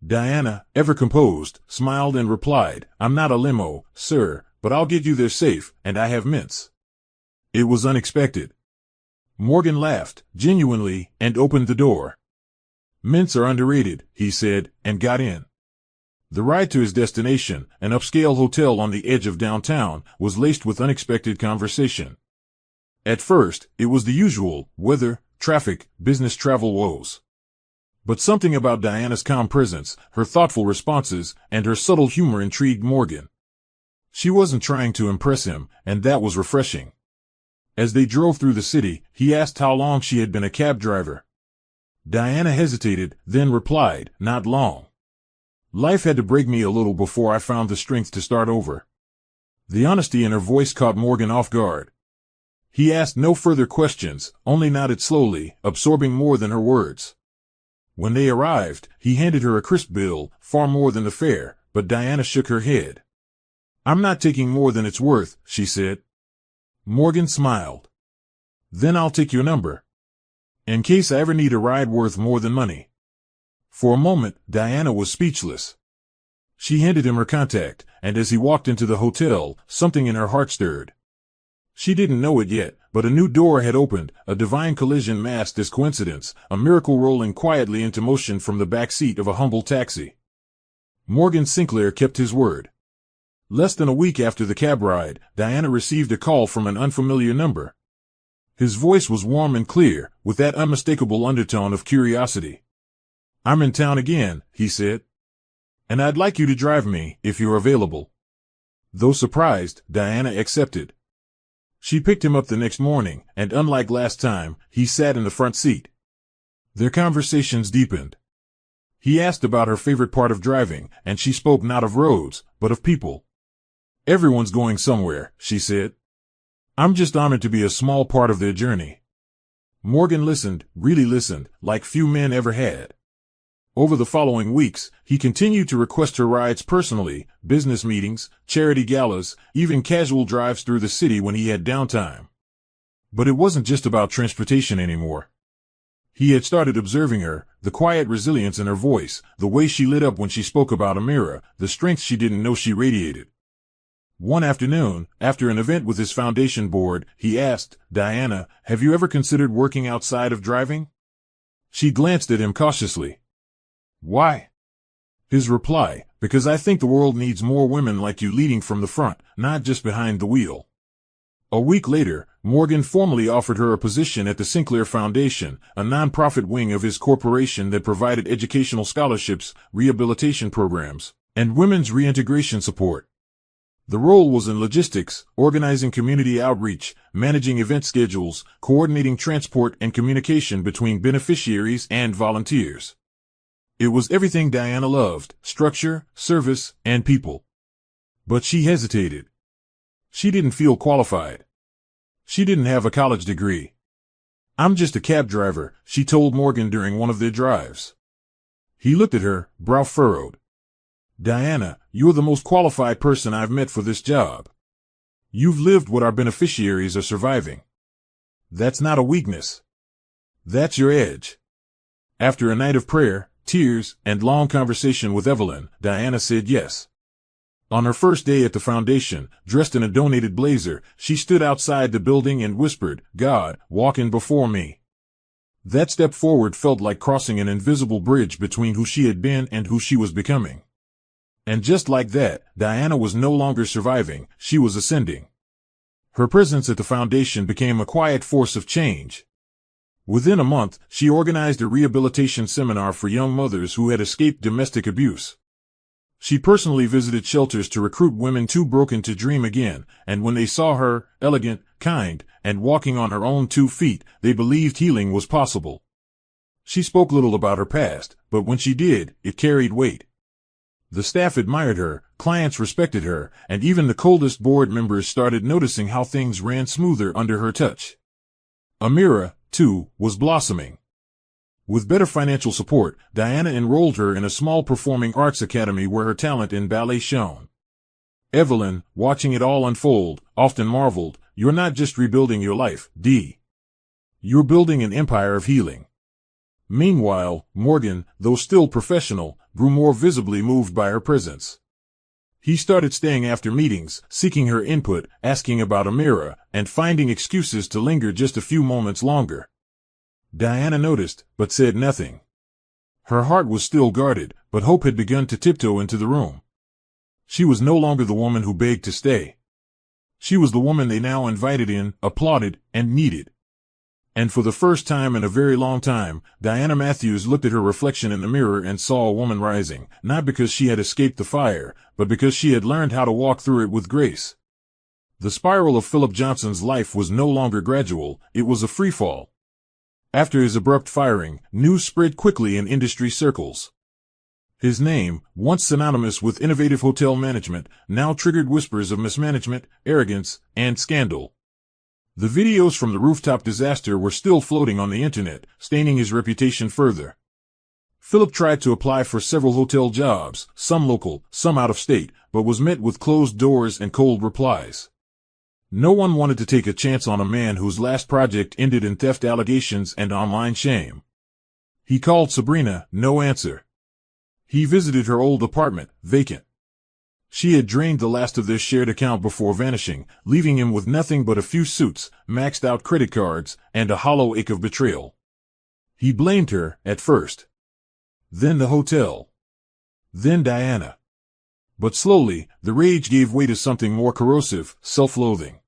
Diana, ever composed, smiled and replied, "I'm not a limo, sir, but I'll get you there safe, and I have mints." It was unexpected. Morgan laughed, genuinely, and opened the door. "Mints are underrated," he said, and got in. The ride to his destination, an upscale hotel on the edge of downtown, was laced with unexpected conversation. At first, it was the usual, weather, traffic, business travel woes. But something about Diana's calm presence, her thoughtful responses, and her subtle humor intrigued Morgan. She wasn't trying to impress him, and that was refreshing. As they drove through the city, he asked how long she had been a cab driver. Diana hesitated, then replied, "Not long. Life had to break me a little before I found the strength to start over." The honesty in her voice caught Morgan off guard. He asked no further questions, only nodded slowly, absorbing more than her words. When they arrived, he handed her a crisp bill, far more than the fare, but Diana shook her head. "I'm not taking more than it's worth," she said. Morgan smiled. "Then I'll take your number. In case I ever need a ride worth more than money." For a moment, Diana was speechless. She handed him her contact, and as he walked into the hotel, something in her heart stirred. She didn't know it yet, but a new door had opened, a divine collision masked as coincidence, a miracle rolling quietly into motion from the back seat of a humble taxi. Morgan Sinclair kept his word. Less than a week after the cab ride, Diana received a call from an unfamiliar number. His voice was warm and clear, with that unmistakable undertone of curiosity. "I'm in town again," he said. "And I'd like you to drive me, if you're available." Though surprised, Diana accepted. She picked him up the next morning, and unlike last time, he sat in the front seat. Their conversations deepened. He asked about her favorite part of driving, and she spoke not of roads, but of people. "Everyone's going somewhere," she said. "I'm just honored to be a small part of their journey." Morgan listened, really listened, like few men ever had. Over the following weeks, he continued to request her rides personally, business meetings, charity galas, even casual drives through the city when he had downtime. But it wasn't just about transportation anymore. He had started observing her, the quiet resilience in her voice, the way she lit up when she spoke about Amira, the strength she didn't know she radiated. One afternoon, after an event with his foundation board, he asked, "Diana, have you ever considered working outside of driving?" She glanced at him cautiously. "Why?" His reply, "Because I think the world needs more women like you leading from the front, not just behind the wheel." A week later, Morgan formally offered her a position at the Sinclair Foundation, a nonprofit wing of his corporation that provided educational scholarships, rehabilitation programs, and women's reintegration support. The role was in logistics, organizing community outreach, managing event schedules, coordinating transport and communication between beneficiaries and volunteers. It was everything Diana loved: structure, service, and people. But she hesitated. She didn't feel qualified. She didn't have a college degree. "I'm just a cab driver," she told Morgan during one of their drives. He looked at her, brow furrowed. "Diana, you're the most qualified person I've met for this job. You've lived what our beneficiaries are surviving. That's not a weakness. That's your edge." After a night of prayer, tears, and long conversation with Evelyn, Diana said yes. On her first day at the foundation, dressed in a donated blazer, she stood outside the building and whispered, "God, walk in before me." That step forward felt like crossing an invisible bridge between who she had been and who she was becoming. And just like that, Diana was no longer surviving, she was ascending. Her presence at the foundation became a quiet force of change. Within a month, she organized a rehabilitation seminar for young mothers who had escaped domestic abuse. She personally visited shelters to recruit women too broken to dream again, and when they saw her, elegant, kind, and walking on her own 2 feet, they believed healing was possible. She spoke little about her past, but when she did, it carried weight. The staff admired her, clients respected her, and even the coldest board members started noticing how things ran smoother under her touch. Amira, too, was blossoming. With better financial support, Diana enrolled her in a small performing arts academy where her talent in ballet shone. Evelyn, watching it all unfold, often marveled, "You're not just rebuilding your life, Dee. You're building an empire of healing." Meanwhile, Morgan, though still professional, grew more visibly moved by her presence. He started staying after meetings, seeking her input, asking about Amira, and finding excuses to linger just a few moments longer. Diana noticed, but said nothing. Her heart was still guarded, but hope had begun to tiptoe into the room. She was no longer the woman who begged to stay. She was the woman they now invited in, applauded, and needed. And for the first time in a very long time, Diana Matthews looked at her reflection in the mirror and saw a woman rising, not because she had escaped the fire, but because she had learned how to walk through it with grace. The spiral of Philip Johnson's life was no longer gradual, it was a freefall. After his abrupt firing, news spread quickly in industry circles. His name, once synonymous with innovative hotel management, now triggered whispers of mismanagement, arrogance, and scandal. The videos from the rooftop disaster were still floating on the internet, staining his reputation further. Philip tried to apply for several hotel jobs, some local, some out of state, but was met with closed doors and cold replies. No one wanted to take a chance on a man whose last project ended in theft allegations and online shame. He called Sabrina, no answer. He visited her old apartment, vacant. She had drained the last of their shared account before vanishing, leaving him with nothing but a few suits, maxed-out credit cards, and a hollow ache of betrayal. He blamed her, at first. Then the hotel. Then Diana. But slowly, the rage gave way to something more corrosive, self-loathing.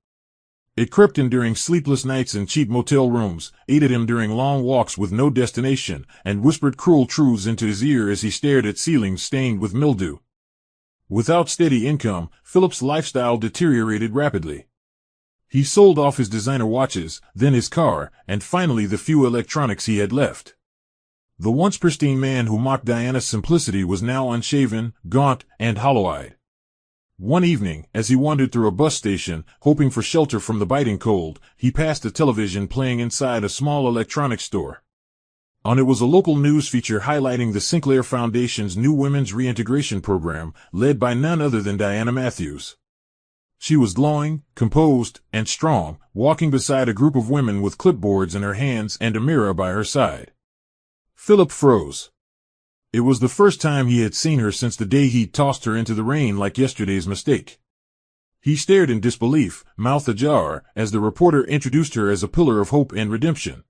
It crept in during sleepless nights in cheap motel rooms, aided him during long walks with no destination, and whispered cruel truths into his ear as he stared at ceilings stained with mildew. Without steady income, Philip's lifestyle deteriorated rapidly. He sold off his designer watches, then his car, and finally the few electronics he had left. The once pristine man who mocked Diana's simplicity was now unshaven, gaunt, and hollow-eyed. One evening, as he wandered through a bus station, hoping for shelter from the biting cold, he passed a television playing inside a small electronics store. On it was a local news feature highlighting the Sinclair Foundation's new women's reintegration program, led by none other than Diana Matthews. She was glowing, composed, and strong, walking beside a group of women with clipboards in her hands and a mirror by her side. Philip froze. It was the first time he had seen her since the day he'd tossed her into the rain like yesterday's mistake. He stared in disbelief, mouth ajar, as the reporter introduced her as a pillar of hope and redemption.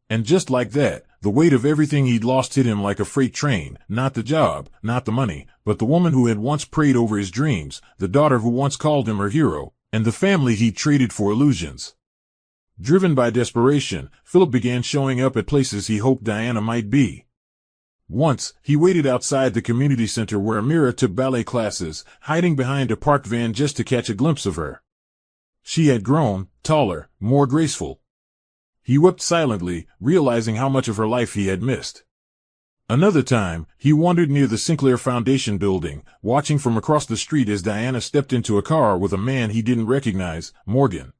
And just like that, the weight of everything he'd lost hit him like a freight train, not the job, not the money, but the woman who had once prayed over his dreams, the daughter who once called him her hero, and the family he'd traded for illusions. Driven by desperation, Philip began showing up at places he hoped Diana might be. Once, he waited outside the community center where Amira took ballet classes, hiding behind a parked van just to catch a glimpse of her. She had grown, taller, more graceful. He wept silently, realizing how much of her life he had missed. Another time, he wandered near the Sinclair Foundation building, watching from across the street as Diana stepped into a car with a man he didn't recognize, Morgan.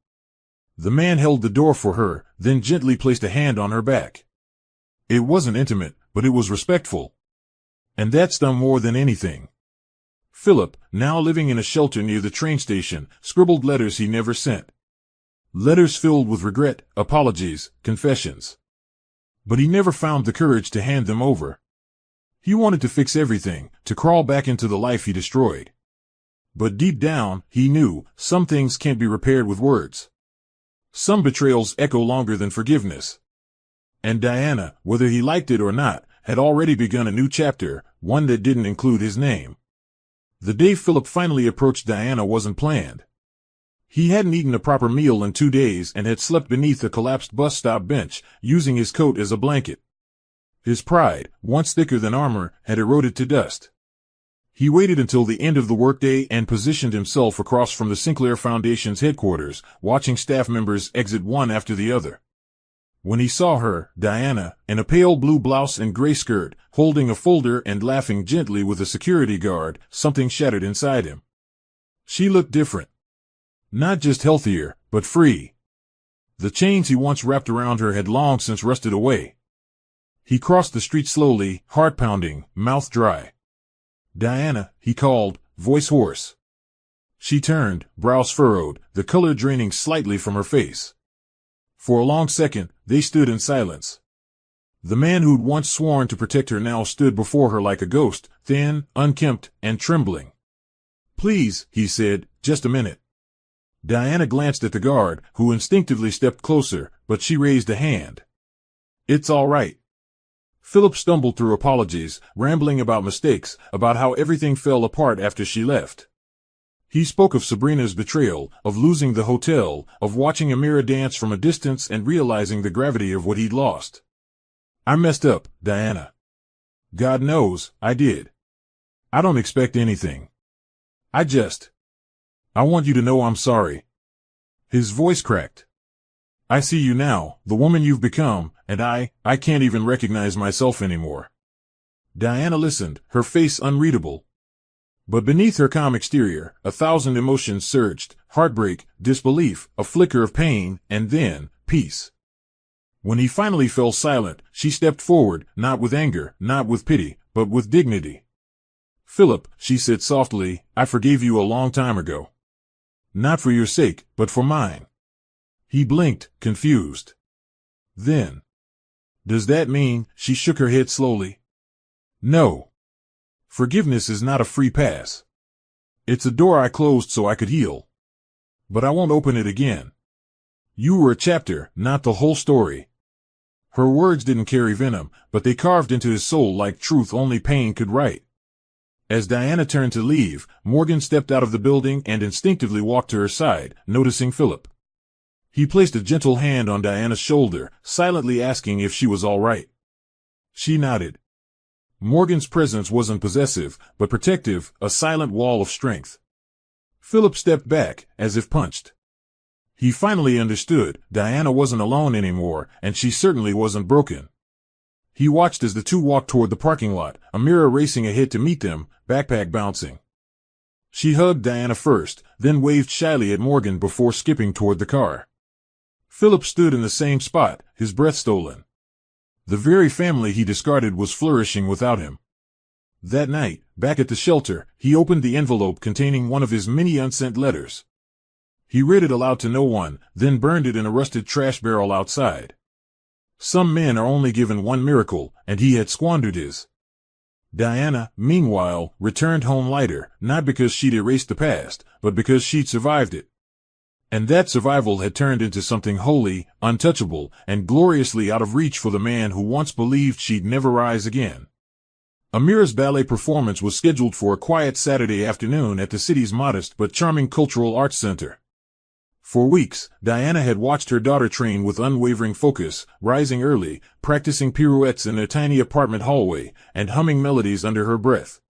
The man held the door for her, then gently placed a hand on her back. It wasn't intimate, but it was respectful. And that stung more than anything. Philip, now living in a shelter near the train station, scribbled letters he never sent. Letters filled with regret, apologies, confessions. But he never found the courage to hand them over. He wanted to fix everything, to crawl back into the life he destroyed. But deep down, he knew, some things can't be repaired with words. Some betrayals echo longer than forgiveness. And Diana, whether he liked it or not, had already begun a new chapter, one that didn't include his name. The day Philip finally approached Diana wasn't planned. He hadn't eaten a proper meal in 2 days and had slept beneath a collapsed bus stop bench, using his coat as a blanket. His pride, once thicker than armor, had eroded to dust. He waited until the end of the workday and positioned himself across from the Sinclair Foundation's headquarters, watching staff members exit one after the other. When he saw her, Diana, in a pale blue blouse and gray skirt, holding a folder and laughing gently with a security guard, something shattered inside him. She looked different. Not just healthier, but free. The chains he once wrapped around her had long since rusted away. He crossed the street slowly, heart pounding, mouth dry. "Diana," he called, voice hoarse. She turned, brows furrowed, the color draining slightly from her face. For a long second, they stood in silence. The man who'd once sworn to protect her now stood before her like a ghost, thin, unkempt, and trembling. "Please," he said, "just a minute." Diana glanced at the guard, who instinctively stepped closer, but she raised a hand. "It's all right." Philip stumbled through apologies, rambling about mistakes, about how everything fell apart after she left. He spoke of Sabrina's betrayal, of losing the hotel, of watching Amira dance from a distance and realizing the gravity of what he'd lost. "I messed up, Diana. God knows, I did. I don't expect anything. I want you to know I'm sorry." His voice cracked. "I see you now, the woman you've become, and I can't even recognize myself anymore." Diana listened, her face unreadable. But beneath her calm exterior, 1,000 emotions surged: heartbreak, disbelief, a flicker of pain, and then, peace. When he finally fell silent, she stepped forward, not with anger, not with pity, but with dignity. "Philip," she said softly, "I forgave you a long time ago. Not for your sake, but for mine." He blinked, confused. Then, "Does that mean," she shook her head slowly. "No. Forgiveness is not a free pass. It's a door I closed so I could heal. But I won't open it again. You were a chapter, not the whole story." Her words didn't carry venom, but they carved into his soul like truth only pain could write. As Diana turned to leave, Morgan stepped out of the building and instinctively walked to her side, noticing Philip. He placed a gentle hand on Diana's shoulder, silently asking if she was all right. She nodded. Morgan's presence wasn't possessive, but protective, a silent wall of strength. Philip stepped back, as if punched. He finally understood, Diana wasn't alone anymore, and she certainly wasn't broken. He watched as the two walked toward the parking lot, Amira racing ahead to meet them, backpack bouncing. She hugged Diana first, then waved shyly at Morgan before skipping toward the car. Philip stood in the same spot, his breath stolen. The very family he discarded was flourishing without him. That night, back at the shelter, he opened the envelope containing one of his many unsent letters. He read it aloud to no one, then burned it in a rusted trash barrel outside. Some men are only given one miracle, and he had squandered his. Diana, meanwhile, returned home lighter, not because she'd erased the past, but because she'd survived it. And that survival had turned into something holy, untouchable, and gloriously out of reach for the man who once believed she'd never rise again. Amira's ballet performance was scheduled for a quiet Saturday afternoon at the city's modest but charming cultural arts center. For weeks, Diana had watched her daughter train with unwavering focus, rising early, practicing pirouettes in their tiny apartment hallway, and humming melodies under her breath.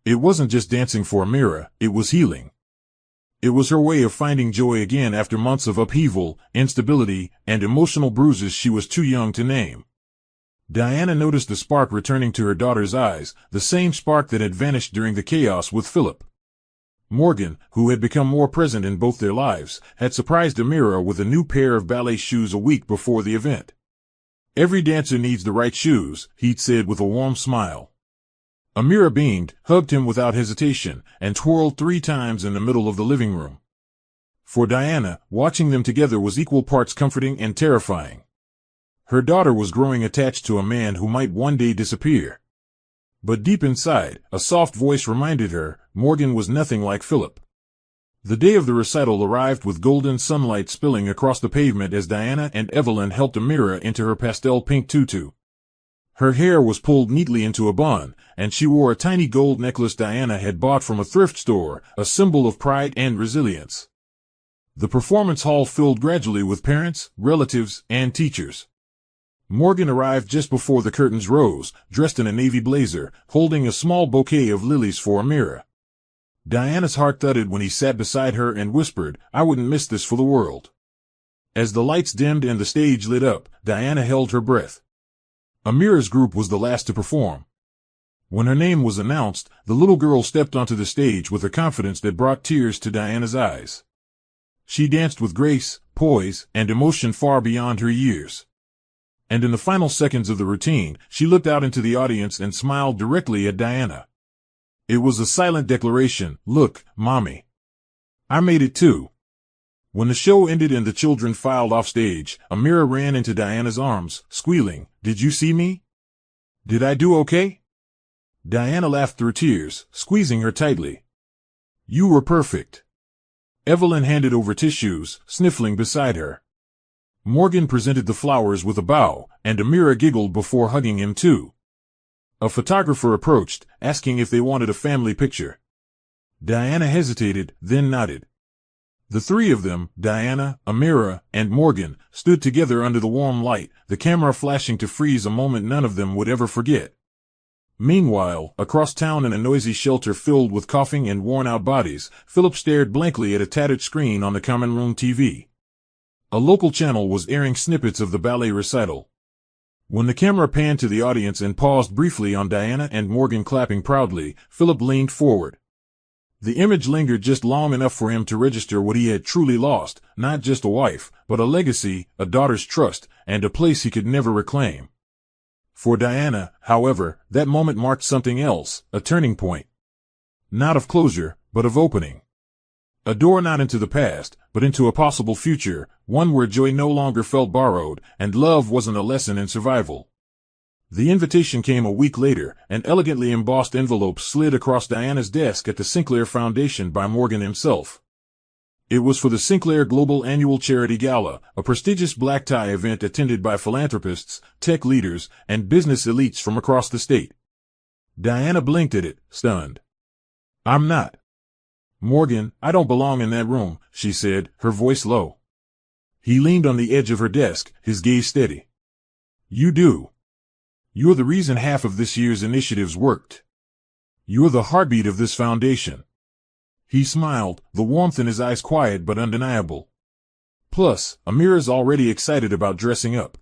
It wasn't just dancing for Amira, it was healing. It was her way of finding joy again after months of upheaval, instability, and emotional bruises she was too young to name. Diana noticed the spark returning to her daughter's eyes, the same spark that had vanished during the chaos with Philip. Morgan, who had become more present in both their lives, had surprised Amira with a new pair of ballet shoes a week before the event. "Every dancer needs the right shoes," he'd said with a warm smile. Amira beamed, hugged him without hesitation, and twirled 3 times in the middle of the living room. For Diana, watching them together was equal parts comforting and terrifying. Her daughter was growing attached to a man who might one day disappear. But deep inside, a soft voice reminded her, Morgan was nothing like Philip. The day of the recital arrived with golden sunlight spilling across the pavement as Diana and Evelyn helped Amira into her pastel pink tutu. Her hair was pulled neatly into a bun, and she wore a tiny gold necklace Diana had bought from a thrift store, a symbol of pride and resilience. The performance hall filled gradually with parents, relatives, and teachers. Morgan arrived just before the curtains rose, dressed in a navy blazer, holding a small bouquet of lilies for Amira. Diana's heart thudded when he sat beside her and whispered, "I wouldn't miss this for the world." As the lights dimmed and the stage lit up, Diana held her breath. Amira's group was the last to perform. When her name was announced, the little girl stepped onto the stage with a confidence that brought tears to Diana's eyes. She danced with grace, poise, and emotion far beyond her years. And in the final seconds of the routine, she looked out into the audience and smiled directly at Diana. It was a silent declaration, "Look, Mommy. I made it too." When the show ended and the children filed off stage, Amira ran into Diana's arms, squealing, "Did you see me? Did I do okay?" Diana laughed through tears, squeezing her tightly. "You were perfect." Evelyn handed over tissues, sniffling beside her. Morgan presented the flowers with a bow, and Amira giggled before hugging him too. A photographer approached, asking if they wanted a family picture. Diana hesitated, then nodded. The 3 of them, Diana, Amira, and Morgan, stood together under the warm light, the camera flashing to freeze a moment none of them would ever forget. Meanwhile, across town in a noisy shelter filled with coughing and worn-out bodies, Philip stared blankly at a tattered screen on the common room TV. A local channel was airing snippets of the ballet recital. When the camera panned to the audience and paused briefly on Diana and Morgan clapping proudly, Philip leaned forward. The image lingered just long enough for him to register what he had truly lost, not just a wife, but a legacy, a daughter's trust, and a place he could never reclaim. For Diana, however, that moment marked something else, a turning point. Not of closure, but of opening. A door not into the past, but into a possible future, one where joy no longer felt borrowed, and love wasn't a lesson in survival. The invitation came a week later, an elegantly embossed envelope slid across Diana's desk at the Sinclair Foundation by Morgan himself. It was for the Sinclair Global Annual Charity Gala, a prestigious black-tie event attended by philanthropists, tech leaders, and business elites from across the state. Diana blinked at it, stunned. "I'm not. Morgan, I don't belong in that room," she said, her voice low. He leaned on the edge of her desk, his gaze steady. "You do. You're the reason half of this year's initiatives worked. You're the heartbeat of this foundation." He smiled, the warmth in his eyes quiet but undeniable. "Plus, Amira's already excited about dressing up.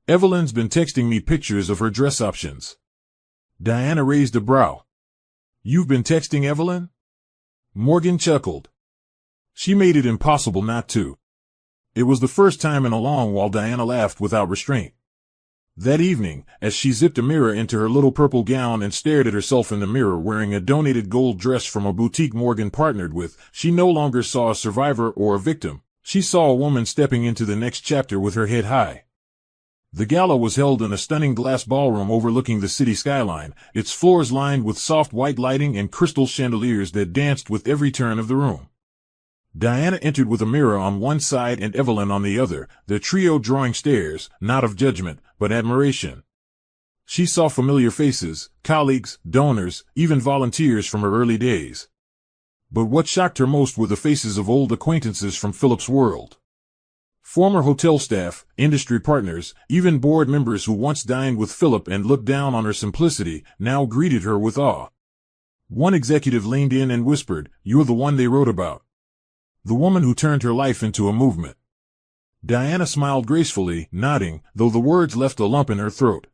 Evelyn's been texting me pictures of her dress options." Diana raised a brow. "You've been texting Evelyn?" Morgan chuckled. She made it impossible not to. It was the first time in a long while Diana laughed without restraint. That evening, as she zipped Amira into her little purple gown and stared at herself in the mirror wearing a donated gold dress from a boutique Morgan partnered with, she no longer saw a survivor or a victim. She saw a woman stepping into the next chapter with her head high. The gala was held in a stunning glass ballroom overlooking the city skyline, its floors lined with soft white lighting and crystal chandeliers that danced with every turn of the room. Diana entered with Amira on one side and Evelyn on the other, their trio drawing stares, not of judgment, but admiration. She saw familiar faces, colleagues, donors, even volunteers from her early days. But what shocked her most were the faces of old acquaintances from Philip's world. Former hotel staff, industry partners, even board members who once dined with Philip and looked down on her simplicity, now greeted her with awe. One executive leaned in and whispered, "You're the one they wrote about. The woman who turned her life into a movement." Diana smiled gracefully, nodding, though the words left a lump in her throat.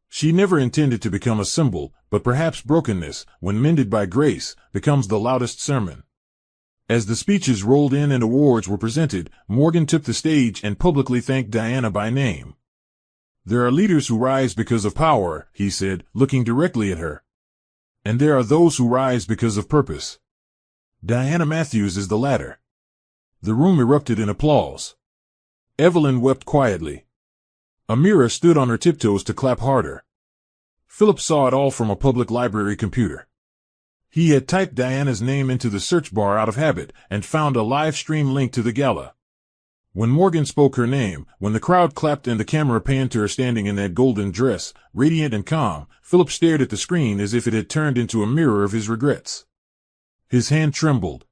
She never intended to become a symbol, but perhaps brokenness, when mended by grace, becomes the loudest sermon. As the speeches rolled in and awards were presented, Morgan took the stage and publicly thanked Diana by name. "There are leaders who rise because of power," he said, looking directly at her. "And there are those who rise because of purpose. Diana Matthews is the latter." The room erupted in applause. Evelyn wept quietly. Amira stood on her tiptoes to clap harder. Philip saw it all from a public library computer. He had typed Diana's name into the search bar out of habit and found a live stream link to the gala. When Morgan spoke her name, when the crowd clapped and the camera panned to her standing in that golden dress, radiant and calm, Philip stared at the screen as if it had turned into a mirror of his regrets. His hand trembled.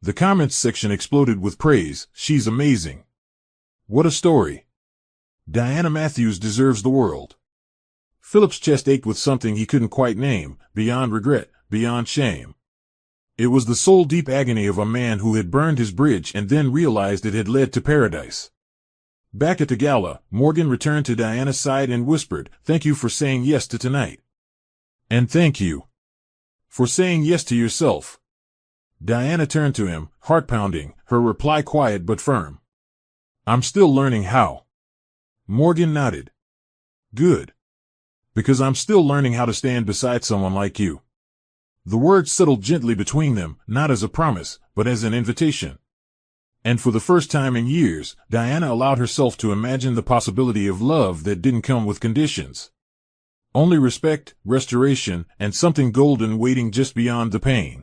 The comments section exploded with praise. "She's amazing. What a story. Diana Matthews deserves the world." Philip's chest ached with something he couldn't quite name, beyond regret, beyond shame. It was the soul-deep agony of a man who had burned his bridge and then realized it had led to paradise. Back at the gala, Morgan returned to Diana's side and whispered, "Thank you for saying yes to tonight. And thank you for saying yes to yourself." Diana turned to him, heart-pounding, her reply quiet but firm. "I'm still learning how." Morgan nodded. "Good. Because I'm still learning how to stand beside someone like you." The words settled gently between them, not as a promise, but as an invitation. And for the first time in years, Diana allowed herself to imagine the possibility of love that didn't come with conditions. Only respect, restoration, and something golden waiting just beyond the pain.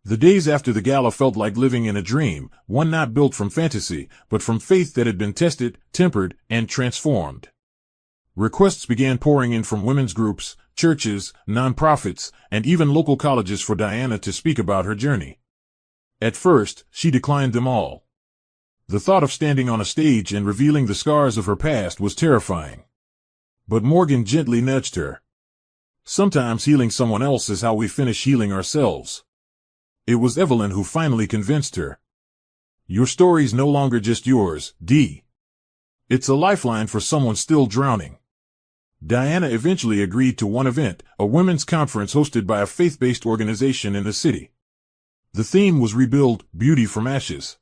The days after the gala felt like living in a dream, one not built from fantasy, but from faith that had been tested, tempered, and transformed. Requests began pouring in from women's groups, churches, nonprofits, and even local colleges for Diana to speak about her journey. At first, she declined them all. The thought of standing on a stage and revealing the scars of her past was terrifying. But Morgan gently nudged her. "Sometimes healing someone else is how we finish healing ourselves." It was Evelyn who finally convinced her. "Your story's no longer just yours, Dee. It's a lifeline for someone still drowning." Diana eventually agreed to one event, a women's conference hosted by a faith-based organization in the city. The theme was Rebuild, Beauty from Ashes.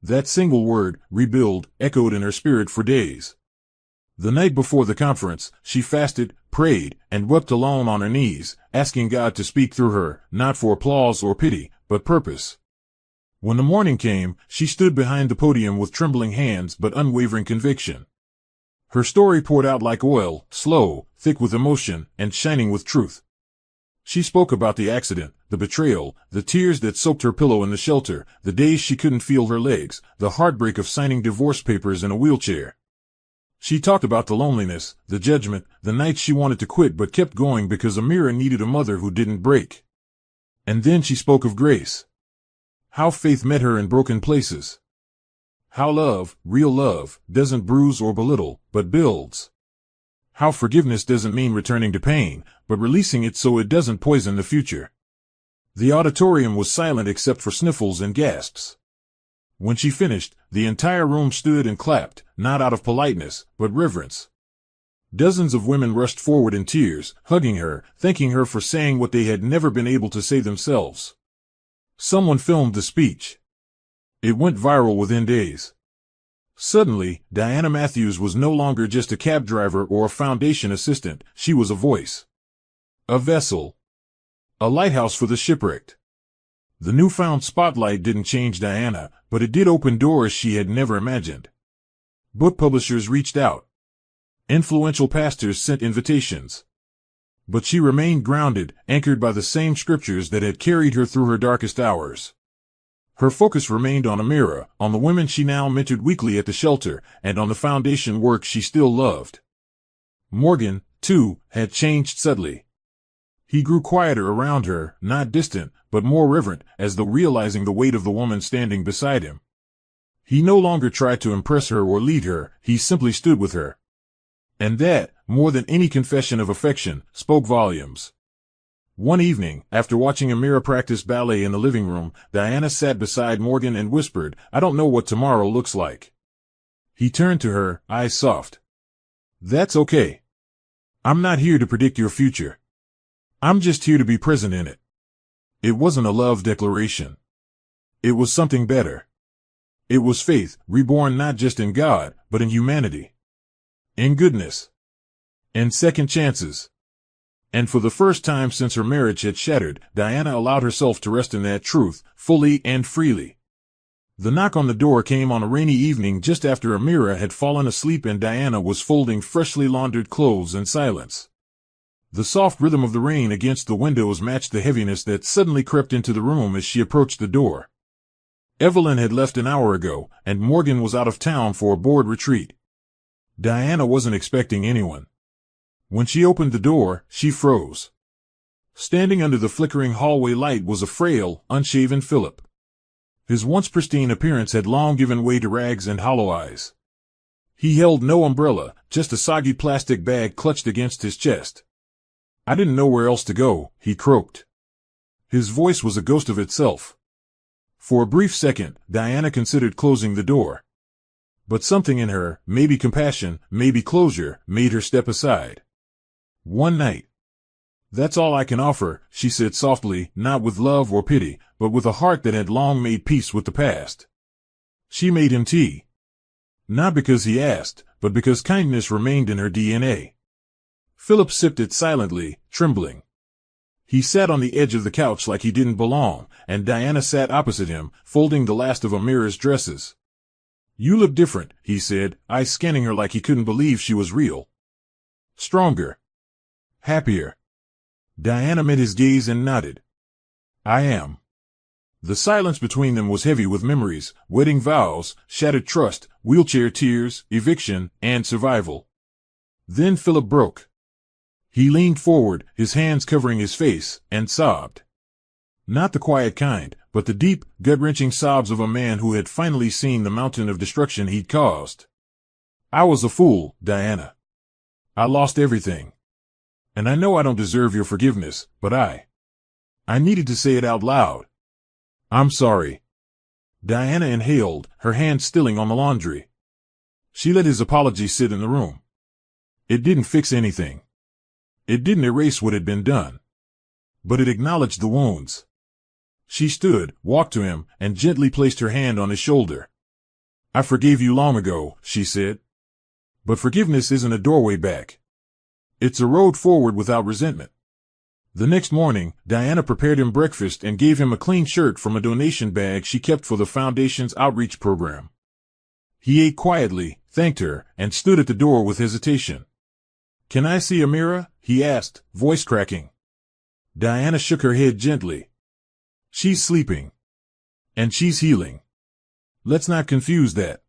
That single word, rebuild, echoed in her spirit for days. The night before the conference, she fasted, prayed, and wept alone on her knees, asking God to speak through her, not for applause or pity, but purpose. When the morning came, she stood behind the podium with trembling hands but unwavering conviction. Her story poured out like oil, slow, thick with emotion, and shining with truth. She spoke about the accident, the betrayal, the tears that soaked her pillow in the shelter, the days she couldn't feel her legs, the heartbreak of signing divorce papers in a wheelchair. She talked about the loneliness, the judgment, the nights she wanted to quit but kept going because Amira needed a mother who didn't break. And then she spoke of grace. How faith met her in broken places. How love, real love, doesn't bruise or belittle, but builds. How forgiveness doesn't mean returning to pain, but releasing it so it doesn't poison the future. The auditorium was silent except for sniffles and gasps. When she finished, the entire room stood and clapped, not out of politeness, but reverence. Dozens of women rushed forward in tears, hugging her, thanking her for saying what they had never been able to say themselves. Someone filmed the speech. It went viral within days. Suddenly, Diana Matthews was no longer just a cab driver or a foundation assistant, she was a voice. A vessel. A lighthouse for the shipwrecked. The newfound spotlight didn't change Diana, but it did open doors she had never imagined. Book publishers reached out. Influential pastors sent invitations. But she remained grounded, anchored by the same scriptures that had carried her through her darkest hours. Her focus remained on Amira, on the women she now mentored weekly at the shelter, and on the foundation work she still loved. Morgan, too, had changed subtly. He grew quieter around her, not distant, but more reverent, as though realizing the weight of the woman standing beside him. He no longer tried to impress her or lead her, he simply stood with her. And that, more than any confession of affection, spoke volumes. One evening, after watching Amira practice ballet in the living room, Diana sat beside Morgan and whispered, "I don't know what tomorrow looks like." He turned to her, eyes soft. "That's okay. I'm not here to predict your future. I'm just here to be present in it." It wasn't a love declaration. It was something better. It was faith, reborn not just in God, but in humanity. In goodness. In second chances. And for the first time since her marriage had shattered, Diana allowed herself to rest in that truth, fully and freely. The knock on the door came on a rainy evening just after Amira had fallen asleep and Diana was folding freshly laundered clothes in silence. The soft rhythm of the rain against the windows matched the heaviness that suddenly crept into the room as she approached the door. Evelyn had left an hour ago, and Morgan was out of town for a board retreat. Diana wasn't expecting anyone. When she opened the door, she froze. Standing under the flickering hallway light was a frail, unshaven Philip. His once pristine appearance had long given way to rags and hollow eyes. He held no umbrella, just a soggy plastic bag clutched against his chest. "I didn't know where else to go," he croaked. His voice was a ghost of itself. For a brief second, Diana considered closing the door. But something in her, maybe compassion, maybe closure, made her step aside. "One night. That's all I can offer," she said softly, not with love or pity, but with a heart that had long made peace with the past. She made him tea. Not because he asked, but because kindness remained in her DNA. Philip sipped it silently, trembling. He sat on the edge of the couch like he didn't belong, and Diana sat opposite him, folding the last of Amira's dresses. "You look different," he said, eyes scanning her like he couldn't believe she was real. "Stronger. Happier." Diana met his gaze and nodded. "I am." The silence between them was heavy with memories, wedding vows, shattered trust, wheelchair tears, eviction, and survival. Then Philip broke. He leaned forward, his hands covering his face, and sobbed. Not the quiet kind, but the deep, gut-wrenching sobs of a man who had finally seen the mountain of destruction he'd caused. "I was a fool, Diana. I lost everything. And I know I don't deserve your forgiveness, but I needed to say it out loud. I'm sorry." Diana inhaled, her hand stilling on the laundry. She let his apology sit in the room. It didn't fix anything. It didn't erase what had been done. But it acknowledged the wounds. She stood, walked to him, and gently placed her hand on his shoulder. "I forgave you long ago," she said. "But forgiveness isn't a doorway back. It's a road forward without resentment." The next morning, Diana prepared him breakfast and gave him a clean shirt from a donation bag she kept for the Foundation's outreach program. He ate quietly, thanked her, and stood at the door with hesitation. "Can I see Amira?" he asked, voice cracking. Diana shook her head gently. "She's sleeping. And she's healing. Let's not confuse that."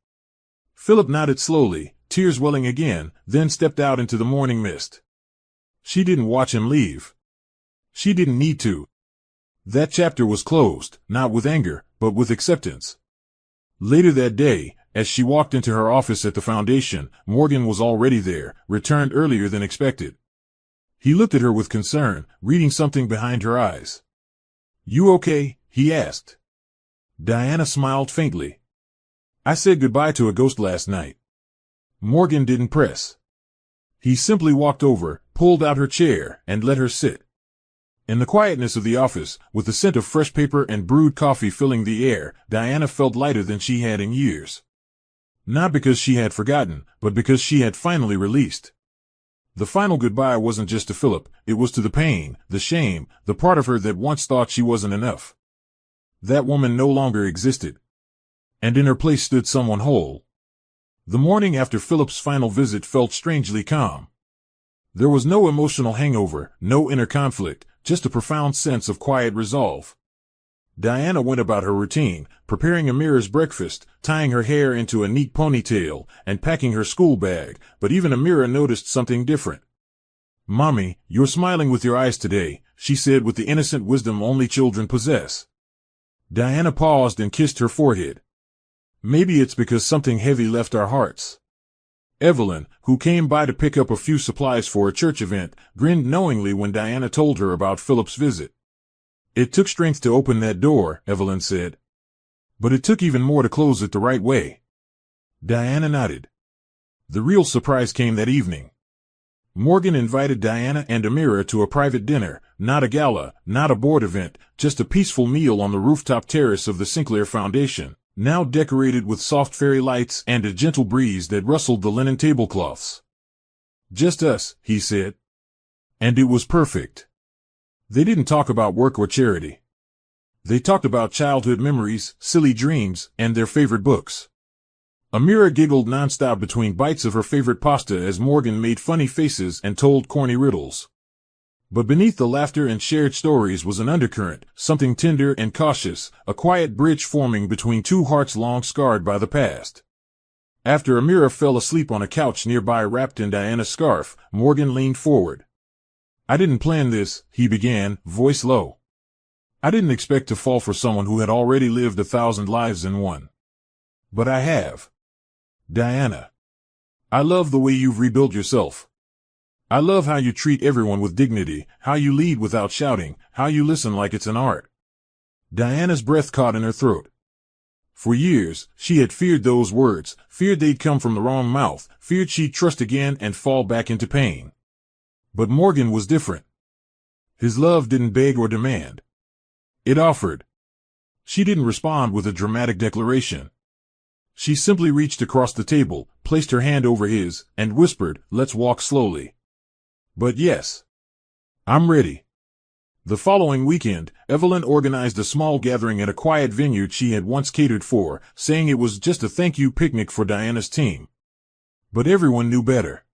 Philip nodded slowly, tears welling again, then stepped out into the morning mist. She didn't watch him leave. She didn't need to. That chapter was closed, not with anger, but with acceptance. Later that day, as she walked into her office at the Foundation, Morgan was already there, returned earlier than expected. He looked at her with concern, reading something behind her eyes. "You okay?" he asked. Diana smiled faintly. "I said goodbye to a ghost last night." Morgan didn't press. He simply walked over, pulled out her chair, and let her sit. In the quietness of the office, with the scent of fresh paper and brewed coffee filling the air, Diana felt lighter than she had in years. Not because she had forgotten, but because she had finally released. The final goodbye wasn't just to Philip, it was to the pain, the shame, the part of her that once thought she wasn't enough. That woman no longer existed. And in her place stood someone whole. The morning after Philip's final visit felt strangely calm. There was no emotional hangover, no inner conflict, just a profound sense of quiet resolve. Diana went about her routine, preparing Amira's breakfast, tying her hair into a neat ponytail, and packing her school bag, but even Amira noticed something different. "Mommy, you're smiling with your eyes today," she said with the innocent wisdom only children possess. Diana paused and kissed her forehead. "Maybe it's because something heavy left our hearts." Evelyn, who came by to pick up a few supplies for a church event, grinned knowingly when Diana told her about Philip's visit. "It took strength to open that door," Evelyn said. "But it took even more to close it the right way." Diana nodded. The real surprise came that evening. Morgan invited Diana and Amira to a private dinner, not a gala, not a board event, just a peaceful meal on the rooftop terrace of the Sinclair Foundation, now decorated with soft fairy lights and a gentle breeze that rustled the linen tablecloths. "Just us," he said. And it was perfect. They didn't talk about work or charity. They talked about childhood memories, silly dreams, and their favorite books. Amira giggled nonstop between bites of her favorite pasta as Morgan made funny faces and told corny riddles. But beneath the laughter and shared stories was an undercurrent, something tender and cautious, a quiet bridge forming between two hearts long scarred by the past. After Amira fell asleep on a couch nearby wrapped in Diana's scarf, Morgan leaned forward. "I didn't plan this," he began, voice low. "I didn't expect to fall for someone who had already lived 1,000 lives in one. But I have. Diana. I love the way you've rebuilt yourself. I love how you treat everyone with dignity, how you lead without shouting, how you listen like it's an art." Diana's breath caught in her throat. For years, she had feared those words, feared they'd come from the wrong mouth, feared she'd trust again and fall back into pain. But Morgan was different. His love didn't beg or demand. It offered. She didn't respond with a dramatic declaration. She simply reached across the table, placed her hand over his, and whispered, "Let's walk slowly." "But yes. I'm ready." The following weekend, Evelyn organized a small gathering at a quiet vineyard she had once catered for, saying it was just a thank-you picnic for Diana's team. But everyone knew better.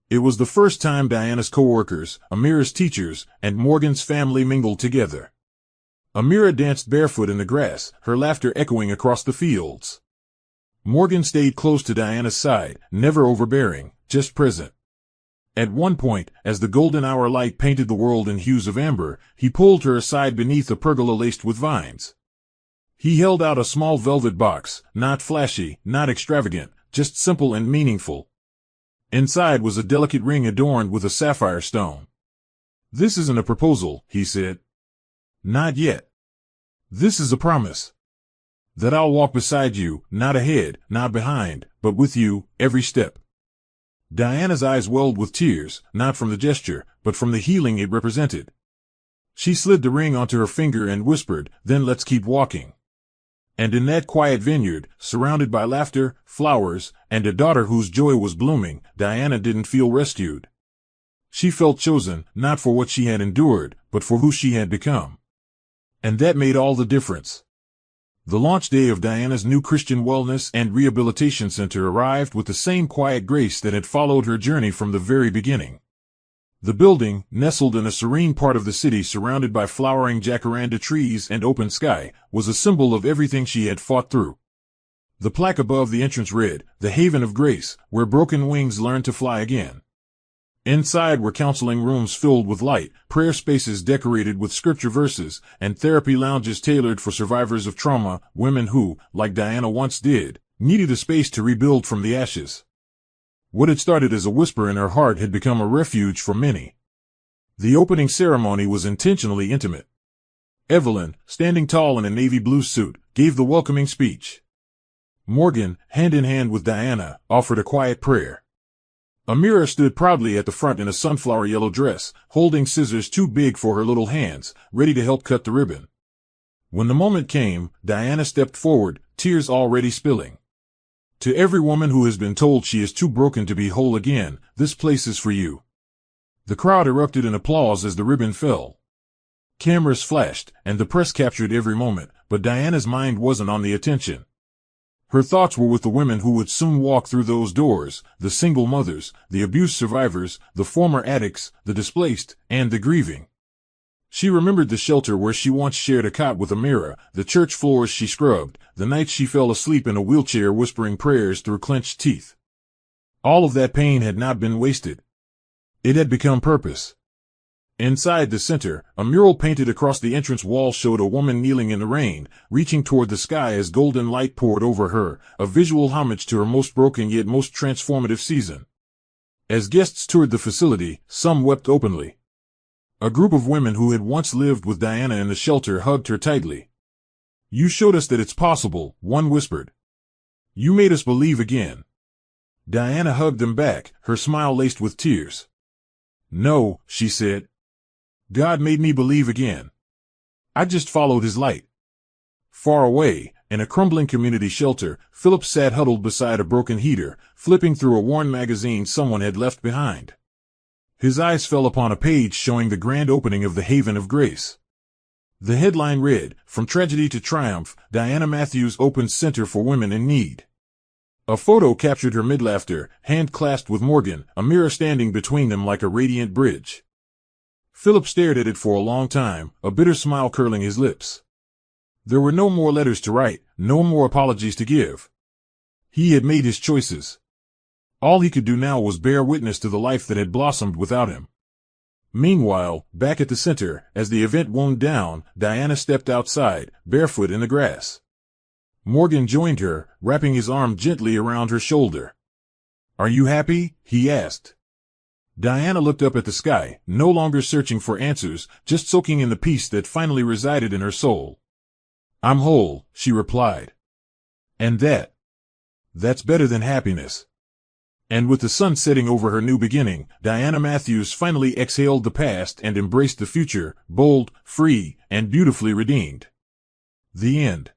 It was the first time Diana's co-workers, Amira's teachers, and Morgan's family mingled together. Amira danced barefoot in the grass, her laughter echoing across the fields. Morgan stayed close to Diana's side, never overbearing, just present. At one point, as the golden hour light painted the world in hues of amber, he pulled her aside beneath a pergola laced with vines. He held out a small velvet box, not flashy, not extravagant, just simple and meaningful. Inside was a delicate ring adorned with a sapphire stone. "This isn't a proposal," he said. "Not yet. This is a promise. That I'll walk beside you, not ahead, not behind, but with you, every step." Diana's eyes welled with tears, not from the gesture, but from the healing it represented. She slid the ring onto her finger and whispered, "Then let's keep walking." And in that quiet vineyard, surrounded by laughter, flowers, and a daughter whose joy was blooming, Diana didn't feel rescued. She felt chosen, not for what she had endured, but for who she had become. And that made all the difference. The launch day of Diana's new Christian Wellness and Rehabilitation Center arrived with the same quiet grace that had followed her journey from the very beginning. The building, nestled in a serene part of the city surrounded by flowering jacaranda trees and open sky, was a symbol of everything she had fought through. The plaque above the entrance read, "The Haven of Grace, where broken wings learn to fly again." Inside were counseling rooms filled with light, prayer spaces decorated with scripture verses, and therapy lounges tailored for survivors of trauma, women who, like Diana once did, needed a space to rebuild from the ashes. What had started as a whisper in her heart had become a refuge for many. The opening ceremony was intentionally intimate. Evelyn, standing tall in a navy blue suit, gave the welcoming speech. Morgan, hand in hand with Diana, offered a quiet prayer. Amira stood proudly at the front in a sunflower yellow dress, holding scissors too big for her little hands, ready to help cut the ribbon. When the moment came, Diana stepped forward, tears already spilling. "To every woman who has been told she is too broken to be whole again, this place is for you." The crowd erupted in applause as the ribbon fell. Cameras flashed, and the press captured every moment, but Diana's mind wasn't on the attention. Her thoughts were with the women who would soon walk through those doors, the single mothers, the abuse survivors, the former addicts, the displaced, and the grieving. She remembered the shelter where she once shared a cot with Amira, the church floors she scrubbed, the nights she fell asleep in a wheelchair whispering prayers through clenched teeth. All of that pain had not been wasted. It had become purpose. Inside the center, a mural painted across the entrance wall showed a woman kneeling in the rain, reaching toward the sky as golden light poured over her, a visual homage to her most broken yet most transformative season. As guests toured the facility, some wept openly. A group of women who had once lived with Diana in the shelter hugged her tightly. "You showed us that it's possible," one whispered. "You made us believe again." Diana hugged them back, her smile laced with tears. "No," she said. "God made me believe again. I just followed his light." Far away, in a crumbling community shelter, Philip sat huddled beside a broken heater, flipping through a worn magazine someone had left behind. His eyes fell upon a page showing the grand opening of the Haven of Grace. The headline read, "From Tragedy to Triumph, Diana Matthews Opens Center for Women in Need." A photo captured her mid-laughter, hand clasped with Morgan, a mirror standing between them like a radiant bridge. Philip stared at it for a long time, a bitter smile curling his lips. There were no more letters to write, no more apologies to give. He had made his choices. All he could do now was bear witness to the life that had blossomed without him. Meanwhile, back at the center, as the event wound down, Diana stepped outside, barefoot in the grass. Morgan joined her, wrapping his arm gently around her shoulder. "Are you happy?" he asked. Diana looked up at the sky, no longer searching for answers, just soaking in the peace that finally resided in her soul. "I'm whole," she replied. "And that's better than happiness." And with the sun setting over her new beginning, Diana Matthews finally exhaled the past and embraced the future, bold, free, and beautifully redeemed. The end.